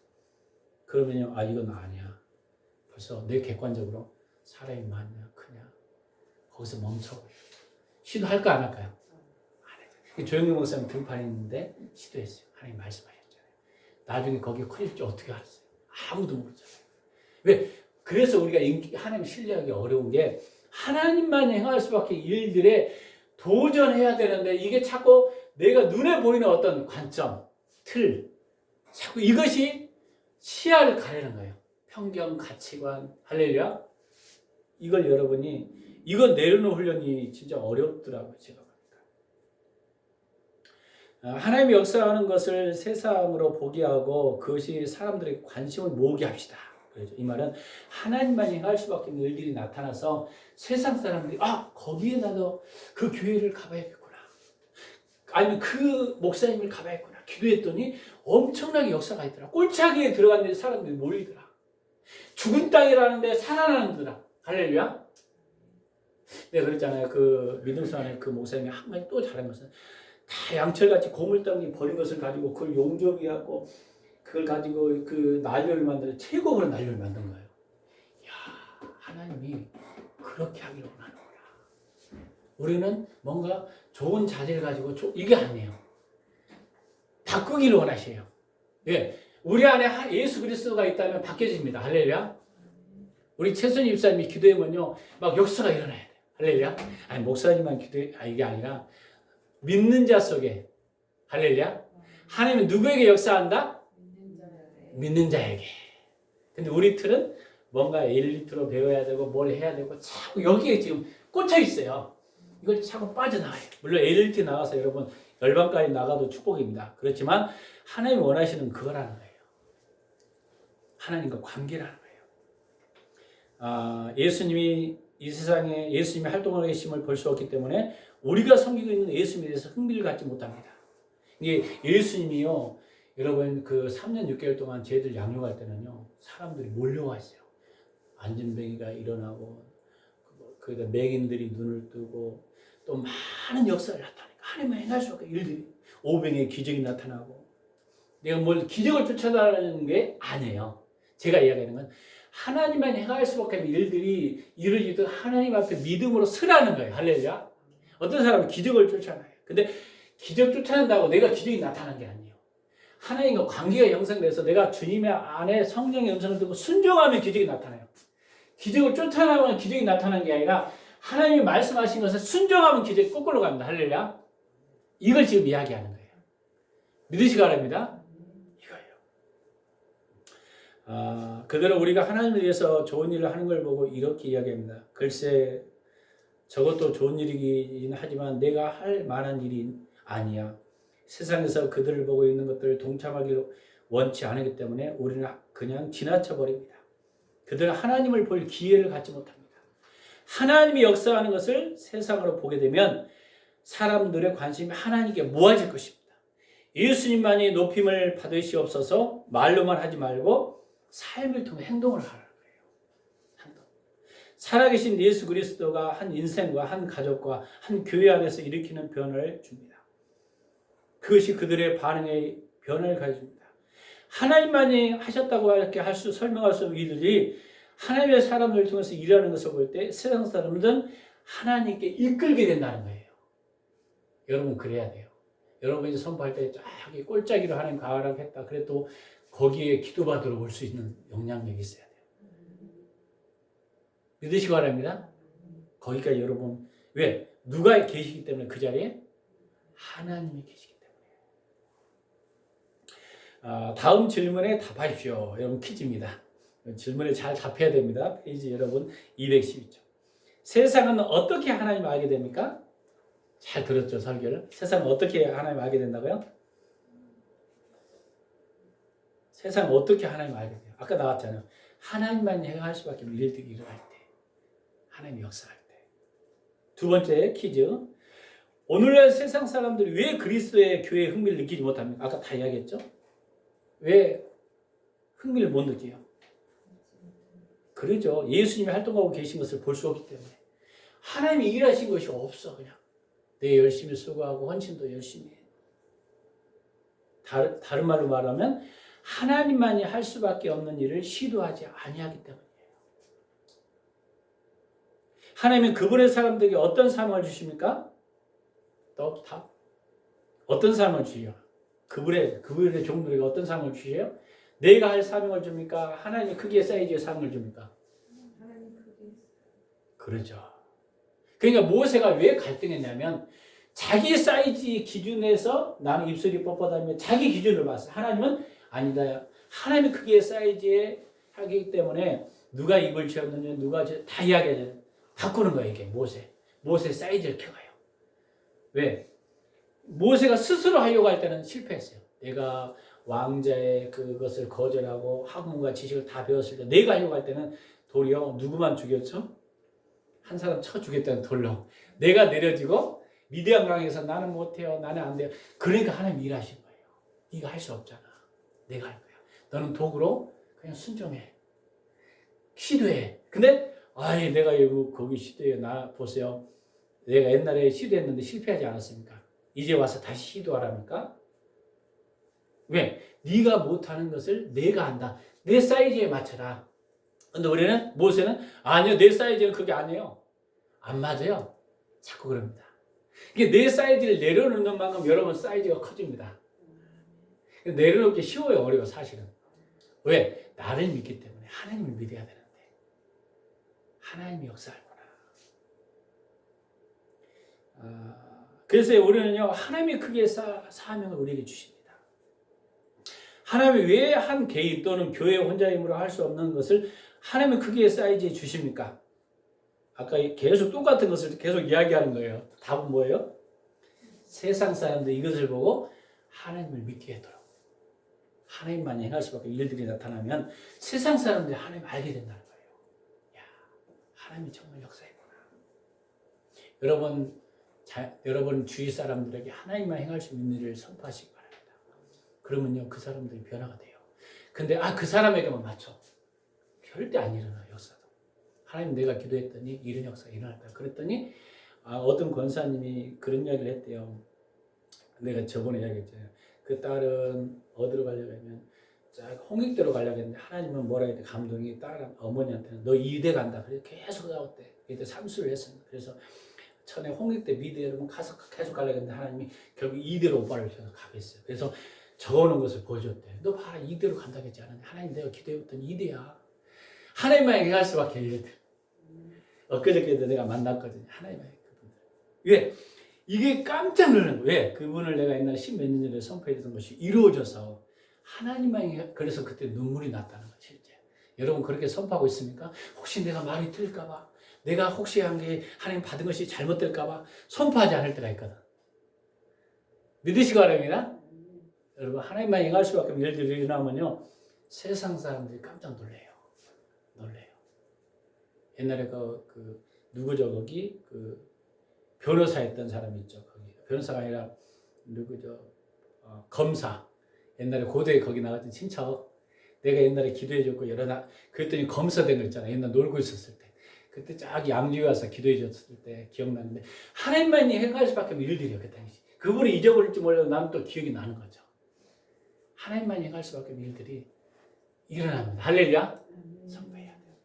그러면요, 아, 이건 아니야. 벌써 내 객관적으로 사람이 많냐, 크냐. 거기서 멈춰버려. 시도할까, 안 할까요? 안 해요. 조영규 목사님 등판이 있는데 시도했어요. 하나님 말씀하셨잖아요. 나중에 거기에 커질지 어떻게 알았어요? 아무도 모르잖아요. 왜? 그래서 우리가 하나님 신뢰하기 어려운 게 하나님만 행할 수밖에 일들에 도전해야 되는데 이게 자꾸 내가 눈에 보이는 어떤 관점, 틀, 자꾸 이것이 시야를 가리는 거예요. 편견, 가치관, 할렐루야. 이걸 여러분이 이거 내려놓는 훈련이 진짜 어렵더라고요. 제가 보니까. 하나님이 역사하는 것을 세상으로 보게 하고 그것이 사람들의 관심을 모으게 합시다. 그렇죠. 이 말은 하나님만 행할 수밖에 없는 일들이 나타나서 세상 사람들이 거기에 나도 그 교회를 가봐야겠구나. 아니면 그 목사님을 가봐야겠구나. 기도했더니 엄청나게 역사가 있더라. 꼴차기에 들어갔는데 사람들이 몰리더라. 죽은 땅이라는데 살아나는더라. 할렐루야. 내가 그랬잖아요. 그 믿음사안의 그 목사님이 한 가지 또 잘한 것은 다 양철같이 고물덩이 버린 것을 가지고 그걸 용접이하고 그걸 가지고 그 난로를 만들어 최고로 난로를 만든 거예요. 야, 하나님이 그렇게 하기를 원하는구나. 우리는 뭔가 좋은 자질을 가지고 이게 아니에요. 바꾸기를 원하셔요. 예, 우리 안에 예수 그리스도가 있다면 바뀌어집니다. 할렐루야. 우리 최순희 집사님이 기도하면요, 막 역사가 일어나야 돼요. 할렐루야. 아니 목사님만 기도해, 이게 아니라 믿는 자 속에 할렐루야. 하나님은 누구에게 역사한다? 믿는 자에게. 근데 우리 틀은 뭔가 엘리트로 배워야 되고 뭘 해야 되고 자꾸 여기에 지금 꽂혀 있어요. 이걸 자꾸 빠져나와요. 물론 엘리트 나가서 여러분 열방까지 나가도 축복입니다. 그렇지만 하나님이 원하시는 그거라는 거예요. 하나님과 관계라는 거예요. 예수님이 이 세상에 예수님이 활동하고 계심을 볼 수 없기 때문에 우리가 섬기고 있는 예수님에 대해서 흥미를 갖지 못합니다. 이게 예수님이요, 여러분 그 3년 6개월 동안 저희들 양육할 때는요, 사람들이 몰려왔어요. 안진뱅이가 일어나고, 거기다 맹인들이 눈을 뜨고, 또 많은 역사를 나타내니까 하나님만 행할 수 없게 일들이 오병의 기적이 나타나고, 내가 뭘 기적을 쫓아다니는 게 아니에요. 제가 이야기하는 건 하나님만 행할 수밖에 없는 일들이 이루어지듯 하나님 앞에 믿음으로 서라는 거예요. 할렐루야. 어떤 사람은 기적을 쫓아나요. 근데 기적 쫓아낸다고 내가 기적이 나타난 게 아니에요. 하나님과 관계가 형성돼서 내가 주님의 안에 성령의 음성을 듣고 순종하면 기적이 나타나요. 기적을 쫓아나면 기적이 나타난 게 아니라 하나님이 말씀하신 것을 순종하면 기적이 거꾸로 갑니다. 할렐루야. 이걸 지금 이야기하는 거예요. 믿으시기 바랍니다. 이거예요. 그들은 우리가 하나님을 위해서 좋은 일을 하는 걸 보고 이렇게 이야기합니다. 글쎄 저것도 좋은 일이긴 하지만 내가 할 만한 일이 아니야. 세상에서 그들을 보고 있는 것들을 동참하기를 원치 않기 때문에 우리는 그냥 지나쳐 버립니다. 그들은 하나님을 볼 기회를 갖지 못합니다. 하나님이 역사하는 것을 세상으로 보게 되면 사람들의 관심이 하나님께 모아질 것입니다. 예수님만이 높임을 받으시옵소서. 말로만 하지 말고 삶을 통해 행동을 하라는 거예요. 살아계신 예수 그리스도가 한 인생과 한 가족과 한 교회 안에서 일으키는 변화를 줍니다. 그것이 그들의 반응의 변화를 가져줍니다. 하나님만이 하셨다고 이렇게 설명할 수 없는 일들이 하나님의 사람들을 통해서 일하는 것을 볼 때 세상 사람들은 하나님께 이끌게 된다는 거예요. 여러분 그래야 돼요. 여러분이 선포할 때 저기 꼴짜기로 하나님 가라고 했다. 그래도 거기에 기도받으러 올 수 있는 영향력이 있어야 돼요. 믿으시기 바랍니다. 거기까지 여러분, 왜? 누가 계시기 때문에 그 자리에? 하나님이 계시기 때문에. 다음 질문에 답하십시오. 여러분 퀴즈입니다. 질문에 잘 답해야 됩니다. 페이지 여러분 212쪽. 세상은 어떻게 하나님을 알게 됩니까? 잘 들었죠, 설교를? 세상은 어떻게 하나님을 알게 된다고요? 세상은 어떻게 하나님을 알게 돼요? 아까 나왔잖아요. 하나님만 행할 수밖에 없는 일들이 일어날 때, 하나님이 역사할 때. 두 번째 퀴즈. 오늘날 세상 사람들이 왜 그리스도의 교회에 흥미를 느끼지 못합니까? 아까 다 이야기했죠? 왜 흥미를 못 느껴요? 그러죠. 예수님이 활동하고 계신 것을 볼 수 없기 때문에. 하나님이 일하신 것이 없어, 그냥. 내 열심히 수고하고 헌신도 열심히 해. 다른 말로 말하면 하나님만이 할 수밖에 없는 일을 시도하지 아니하기 때문이에요. 하나님은 그분의 사람들에게 어떤 사명을 주십니까? 또 답. 어떤 사명을 주세요? 그분의 종들에게 어떤 사명을 주세요? 내가 할 사명을 줍니까? 하나님의 크기의 사이즈의 사명을 줍니까? 그러죠. 그러니까 모세가 왜 갈등했냐면 자기 사이즈 기준에서 나는 입술이 뻣뻣하면 자기 기준을 봤어요. 하나님은 아니다. 하나님의 크기의 사이즈에 하기 때문에 누가 입을 채웠느냐 누가 다 이야기하잖아요. 바꾸는 거예요. 이게 모세 사이즈를 켜가요. 왜? 모세가 스스로 하려고 할 때는 실패했어요. 내가 왕자의 그것을 거절하고 학문과 지식을 다 배웠을 때 내가 하려고 할 때는 도리어 누구만 죽였죠? 한 사람 쳐 죽였다는 돌로 내가 내려지고 미디안 강에서 나는 못해요. 나는 안 돼요. 그러니까 하나님 일하신 거예요. 네가 할 수 없잖아. 내가 할 거야. 너는 도구로 그냥 순종해. 시도해. 근데 내가 거기 시도해. 나 보세요. 내가 옛날에 시도했는데 실패하지 않았습니까? 이제 와서 다시 시도하랍니까? 왜? 네가 못하는 것을 내가 한다. 내 사이즈에 맞춰라. 근데 모세는 아니요. 내 사이즈는 그게 아니에요. 안 맞아요. 자꾸 그럽니다. 이게 내 사이즈를 내려놓는 만큼 여러분 사이즈가 커집니다. 내려놓기 쉬워요. 어려워 사실은. 왜? 나를 믿기 때문에 하나님을 믿어야 되는데 하나님이 역사하구나. 그래서 우리는요 하나님의 크기의 사명을 우리에게 주십니다. 하나님이 왜 한 개인 또는 교회 혼자 힘으로 할 수 없는 것을 하나님의 크기의 사이즈에 주십니까? 아까 계속 똑같은 것을 계속 이야기하는 거예요. 답은 뭐예요? 세상 사람들 이것을 보고 하나님을 믿게 하도록 하나님만이 행할 수밖에 일들이 나타나면 세상 사람들이 하나님을 알게 된다는 거예요. 야, 하나님이 정말 역사했구나. 여러분 주위 사람들에게 하나님만 행할 수 있는 일을 선포하시기 바랍니다. 그러면요 그 사람들이 변화가 돼요. 근데 그 사람에게만 맞춰. 절대 안 일어나 역사도. 하나님 내가 기도했더니 이런 역사가 일어났다. 그랬더니 어떤 권사님이 그런 이야기를 했대요. 내가 저번에 이야기했잖아요. 그 딸은 어디로 가려고 하면 홍익대로 가려고 했는데 하나님은 뭐라 했대. 감동이 딸 어머니한테는 너 이대 간다. 그래서 계속 나왔대. 그때 삼수를 했습니다. 그래서 전에 홍익대 미대로 가서 계속 가려고 했는데 하나님이 결국 이대로 오빠를 계속 가게 했어요. 그래서 적어놓은 것을 보여줬대. 너 봐라 이대로 간다고 했지 않았냐. 하나님 내가 기도했더니 이대야. 하나님만 얘기할 수밖에 없거든. 엊그저께도 내가 만났거든요. 하나님만 그분들. 왜? 이게 깜짝 놀란 거예요. 왜? 그분을 내가 옛날에 10몇 년 전에 선포했던 것이 이루어져서 하나님만 그래서 그때 눈물이 났다는 거예요. 실제. 여러분 그렇게 선포하고 있습니까? 혹시 내가 말이 틀릴까 봐. 내가 혹시 한 게 하나님 받은 것이 잘못될까 봐 선포하지 않을 때가 있거든. 믿으시기 바랍니다. 여러분 하나님만 행할 수밖에 없는 일들이 일어나면요. 세상 사람들이 깜짝 놀래요. 옛날에 누구죠 거기 변호사였던 사람이 있죠. 거기 변호사가 아니라 검사. 옛날에 고대에 거기 나갔던 친척. 내가 옛날에 기도해줬고 그랬더니 검사 된 거 있잖아. 옛날 놀고 있었을 때. 그때 쫙 양주에 와서 기도해줬을 때 기억나는데 하나님만이 행할 수밖에 없는 일들이요. 그 당시. 그분이 잊어버릴지 몰라도 나는 또 기억이 나는 거죠. 하나님만이 행할 수밖에 없는 일들이 일어납니다. 할렐루야. 선포해야 돼요.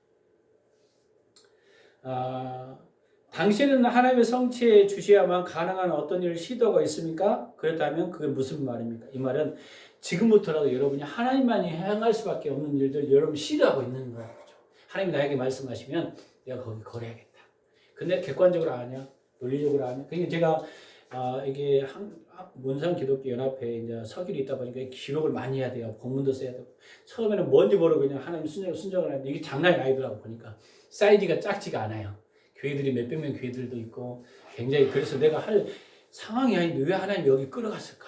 당신은 하나님의 성취에 주셔야만 가능한 어떤 일을 시도가 있습니까? 그렇다면 그게 무슨 말입니까? 이 말은 지금부터라도 여러분이 하나님만이 행할 수밖에 없는 일들 여러분 시도하고 있는 거죠. 하나님 나에게 말씀하시면 내가 거기 걸어야겠다. 근데 객관적으로 아냐? 논리적으로 아냐? 그러니까 제가 이게 문상기독교연합회 이제 서기로 있다 보니까 기록을 많이 해야 돼요. 공문도 써야 되고. 처음에는 뭔지 모르고 그냥 하나님 순정을 하는데 이게 장난이 아니더라고 보니까. 사이즈가 작지가 않아요. 교회들이 몇백 명 교회들도 있고 굉장히 그래서 내가 할 상황이 아닌데 왜 하나님 여기 끌어갔을까?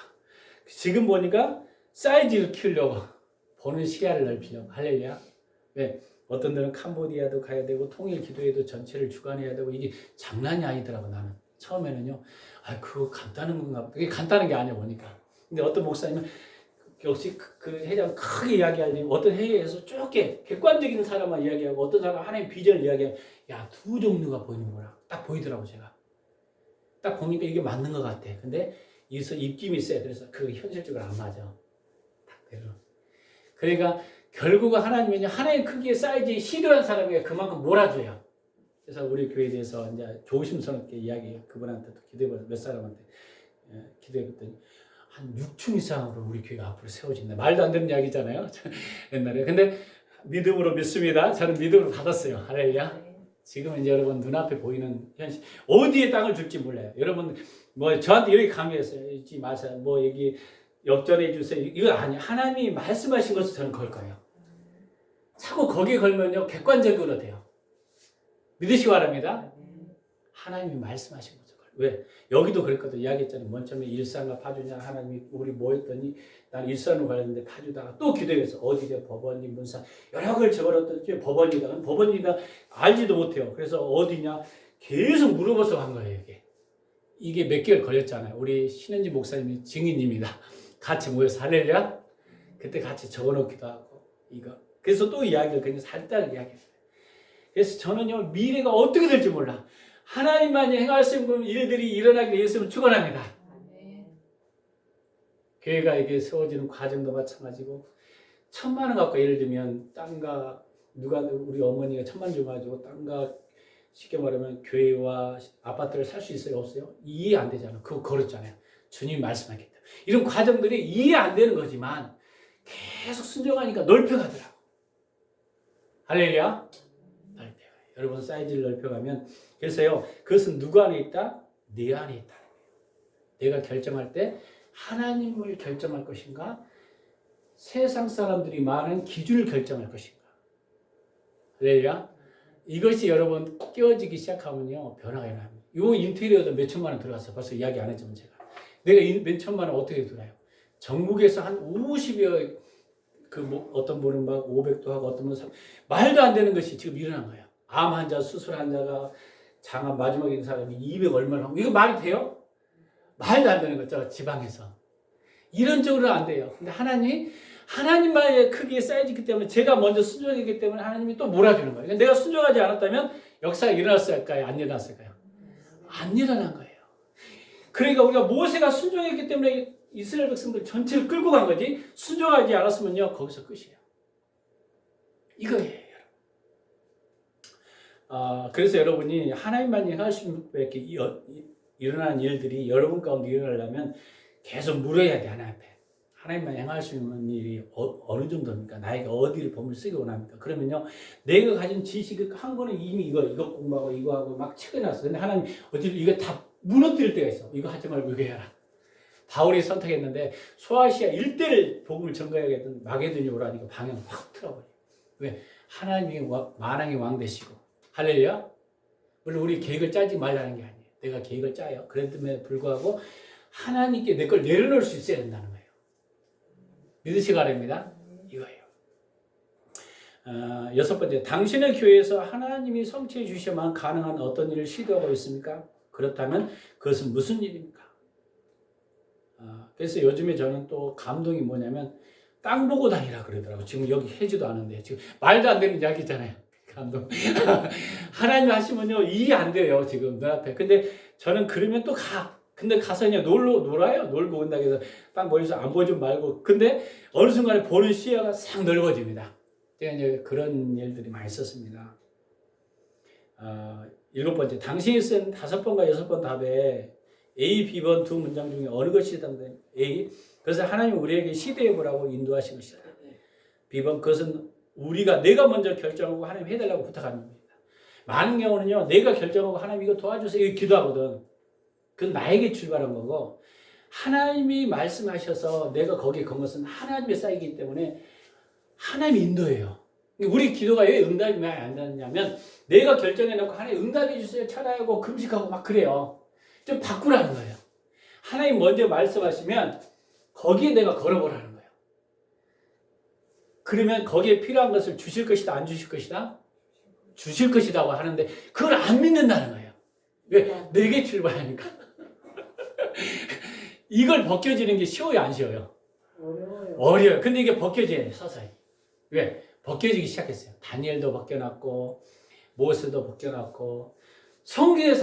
지금 보니까 사이즈를 키우려고 보는 시야를 넓히려고. 할렐루야. 왜? 어떤 데는 캄보디아도 가야 되고 통일 기도회도 전체를 주관해야 되고 이게 장난이 아니더라고 나는. 처음에는요. 아 그거 간단한 건가 보다. 그게 간단한 게 아니야 보니까. 근데 어떤 목사님은 역시 그 회장 크게 이야기하니 어떤 회의에서 쭉 객관적인 사람만 이야기하고 어떤 사람 하나의 비전을 이야기하고 야 두 종류가 보이는구나. 딱 보이더라고 제가. 딱 보니까 이게 맞는 것 같아. 근데 여기서 입김이 세. 그래서 그 현실적으로 안 맞아. 딱 대로. 그러니까 결국은 하나님은 하나의 크기의 사이즈에 시도한 사람에게 그만큼 몰아줘요. 그래서 우리 교회에 대해서 이제 조심스럽게 이야기해요. 그분한테도 기도해봐서 몇 사람한테 기도해봤더니 한 6층 이상으로 우리 교회가 앞으로 세워진다. 말도 안 되는 이야기잖아요. 옛날에. 근데 믿음으로 믿습니다. 저는 믿음으로 받았어요. 할렐루야. 지금은 이제 여러분 눈앞에 보이는 현실 어디에 땅을 줄지 몰라요. 여러분 뭐 저한테 이렇게 강요했어요. 잊지 마세요. 뭐 여기 역전해 주세요. 이거 아니에요. 하나님이 말씀하신 것을 저는 걸 거예요. 자꾸 거기에 걸면요 객관적으로 돼요. 믿으시기 바랍니다. 하나님이 말씀하신 것을 걸. 왜? 여기도 그랬거든. 이야기했잖아요. 먼 처음에 일산과 파주냐 하나님이 우리 뭐 했더니 난 일산으로 가려는데 파주다가 또 기도해서 어디래 법원이 문산 여러 걸 적어놨더니 법원이다. 법원이다 알지도 못해요. 그래서 어디냐 계속 물어봐서 간 거예요. 이게 몇 개월 걸렸잖아요. 우리 신은지 목사님이 증인입니다. 같이 모여서 할렐루야. 그때 같이 적어놓기도 하고 이거. 그래서 또 이야기를 그냥 살짝 이야기했어요. 그래서 저는요 미래가 어떻게 될지 몰라. 하나님만이 행할 수 있는 일들이 일어나기를 예수님은 축원합니다. 교회가 이게 세워지는 과정도 마찬가지고 1,000만 원 갖고 예를 들면 땅과 누가 우리 어머니가 1,000만 원 줘가지고 땅과 쉽게 말하면 교회와 아파트를 살 수 있어요 없어요? 이해 안 되잖아요. 그거 걸었잖아요. 주님이 말씀하기 때문에. 이런 과정들이 이해 안 되는 거지만 계속 순종하니까 넓혀가더라고. 할렐루야. 넓혀가요. 여러분 사이즈를 넓혀가면 그래서요. 그것은 누구 안에 있다? 내 안에 있다는 거예요. 내가 결정할 때 하나님을 결정할 것인가? 세상 사람들이 말하는 기준을 결정할 것인가? 할렐루야. 이것이 여러분 끼워지기 시작하면요. 변화가 일어납니다. 이 인테리어도 몇 천만 원 들어갔어요. 벌써 이야기 안 했지만 제가. 내가 몇 천만 원 어떻게 들어요? 전국에서 한 50여 뭐 어떤 분은 막 500도 하고 어떤 분은 300, 말도 안 되는 것이 지금 일어난 거예요. 암 환자, 수술 환자가 장암 마지막에 있는 사람이 200 얼마를 하고 이거 말이 돼요? 말도 안 되는 거죠. 지방에서. 이런 쪽으로는 안 돼요. 근데 하나님만의 크기의 사이즈이기 때문에 제가 먼저 순종했기 때문에 하나님이 또 몰아주는 거예요. 내가 순종하지 않았다면 역사가 일어났을까요? 안 일어났을까요? 안 일어난 거예요. 그러니까 우리가 모세가 순종했기 때문에 이스라엘 백성들 전체를 끌고 간 거지 순종하지 않았으면요 거기서 끝이에요. 이거예요. 그래서 여러분이 하나님만이 행할 수 있는 이렇게 일어나는 일들이 여러분 가운데 일어나려면 계속 물어야 돼. 하나님 앞에. 하나님만 행할 수 있는 일이 어느 정도입니까? 나에게 어디를 범을 쓰기 원합니까? 그러면요 내가 가진 지식 한 거는 이미 이거 공부하고 이거 하고 막 책해놨어. 근데 하나님 어차피 이거 다 무너뜨릴 때가 있어. 이거 하지 말고 이거 해라. 바울이 선택했는데 소아시아 일대를 복음을 전가해야겠던 마게도니 오라니까 방향을 확 틀어버려. 왜? 하나님이 만왕의 왕 되시고 할렐루야. 물론 우리 계획을 짜지 말라는 게 아니에요. 내가 계획을 짜요. 그랬음에도 불구하고 하나님께 내 걸 내려놓을 수 있어야 된다는 거예요. 믿으시기 바랍니다. 이거예요. 6번째, 당신의 교회에서 하나님이 성취해 주셔야만 가능한 어떤 일을 시도하고 있습니까? 그렇다면 그것은 무슨 일입니까? 그래서 요즘에 저는 또 감동이 뭐냐면 땅 보고 다니라 그러더라고요. 지금 여기 해지도 않은데 지금 말도 안 되는 이야기잖아요. 감동. 하나님 하시면요 이해 안 돼요. 지금 눈앞에. 근데 저는 그러면 또 가. 근데 가서 그냥 놀아요. 놀고 온다고 해서 딱 멀리서 안 보지 말고. 근데 어느 순간에 보는 시야가 싹 넓어집니다. 제가 이제 그런 일들이 많이 있었습니다. 7번째, 당신이 쓴 5번과 6번 답에 A, B번 두 문장 중에 어느 것이 해당되는 A, 그것은 하나님 우리에게 시대해 보라고 인도하신 것이다. B번, 그것은 내가 먼저 결정하고 하나님 해달라고 부탁하는 겁니다. 많은 경우는요, 내가 결정하고 하나님 이거 도와주세요. 이거 기도하거든. 그건 나에게 출발한 거고, 하나님이 말씀하셔서 내가 거기에 건 것은 하나님의 쌓이기 때문에 하나님이 인도해요. 우리 기도가 왜 응답이 많이 안 되느냐면, 내가 결정해놓고 하나님 응답해 주세요. 찬양하고 금식하고 막 그래요. 좀 바꾸라는 거예요. 하나님 먼저 말씀하시면 거기에 내가 걸어보라는 거예요. 그러면 거기에 필요한 것을 주실 것이다, 안 주실 것이다? 주실 것이라고 하는데 그걸 안 믿는다는 거예요. 왜? 내게 출발하니까. 이걸 벗겨지는 게 쉬워요, 안 쉬워요? 어려워요. 근데 이게 벗겨져요, 서서히. 왜? 벗겨지기 시작했어요. 다니엘도 벗겨놨고 모세도 벗겨놨고 성경에서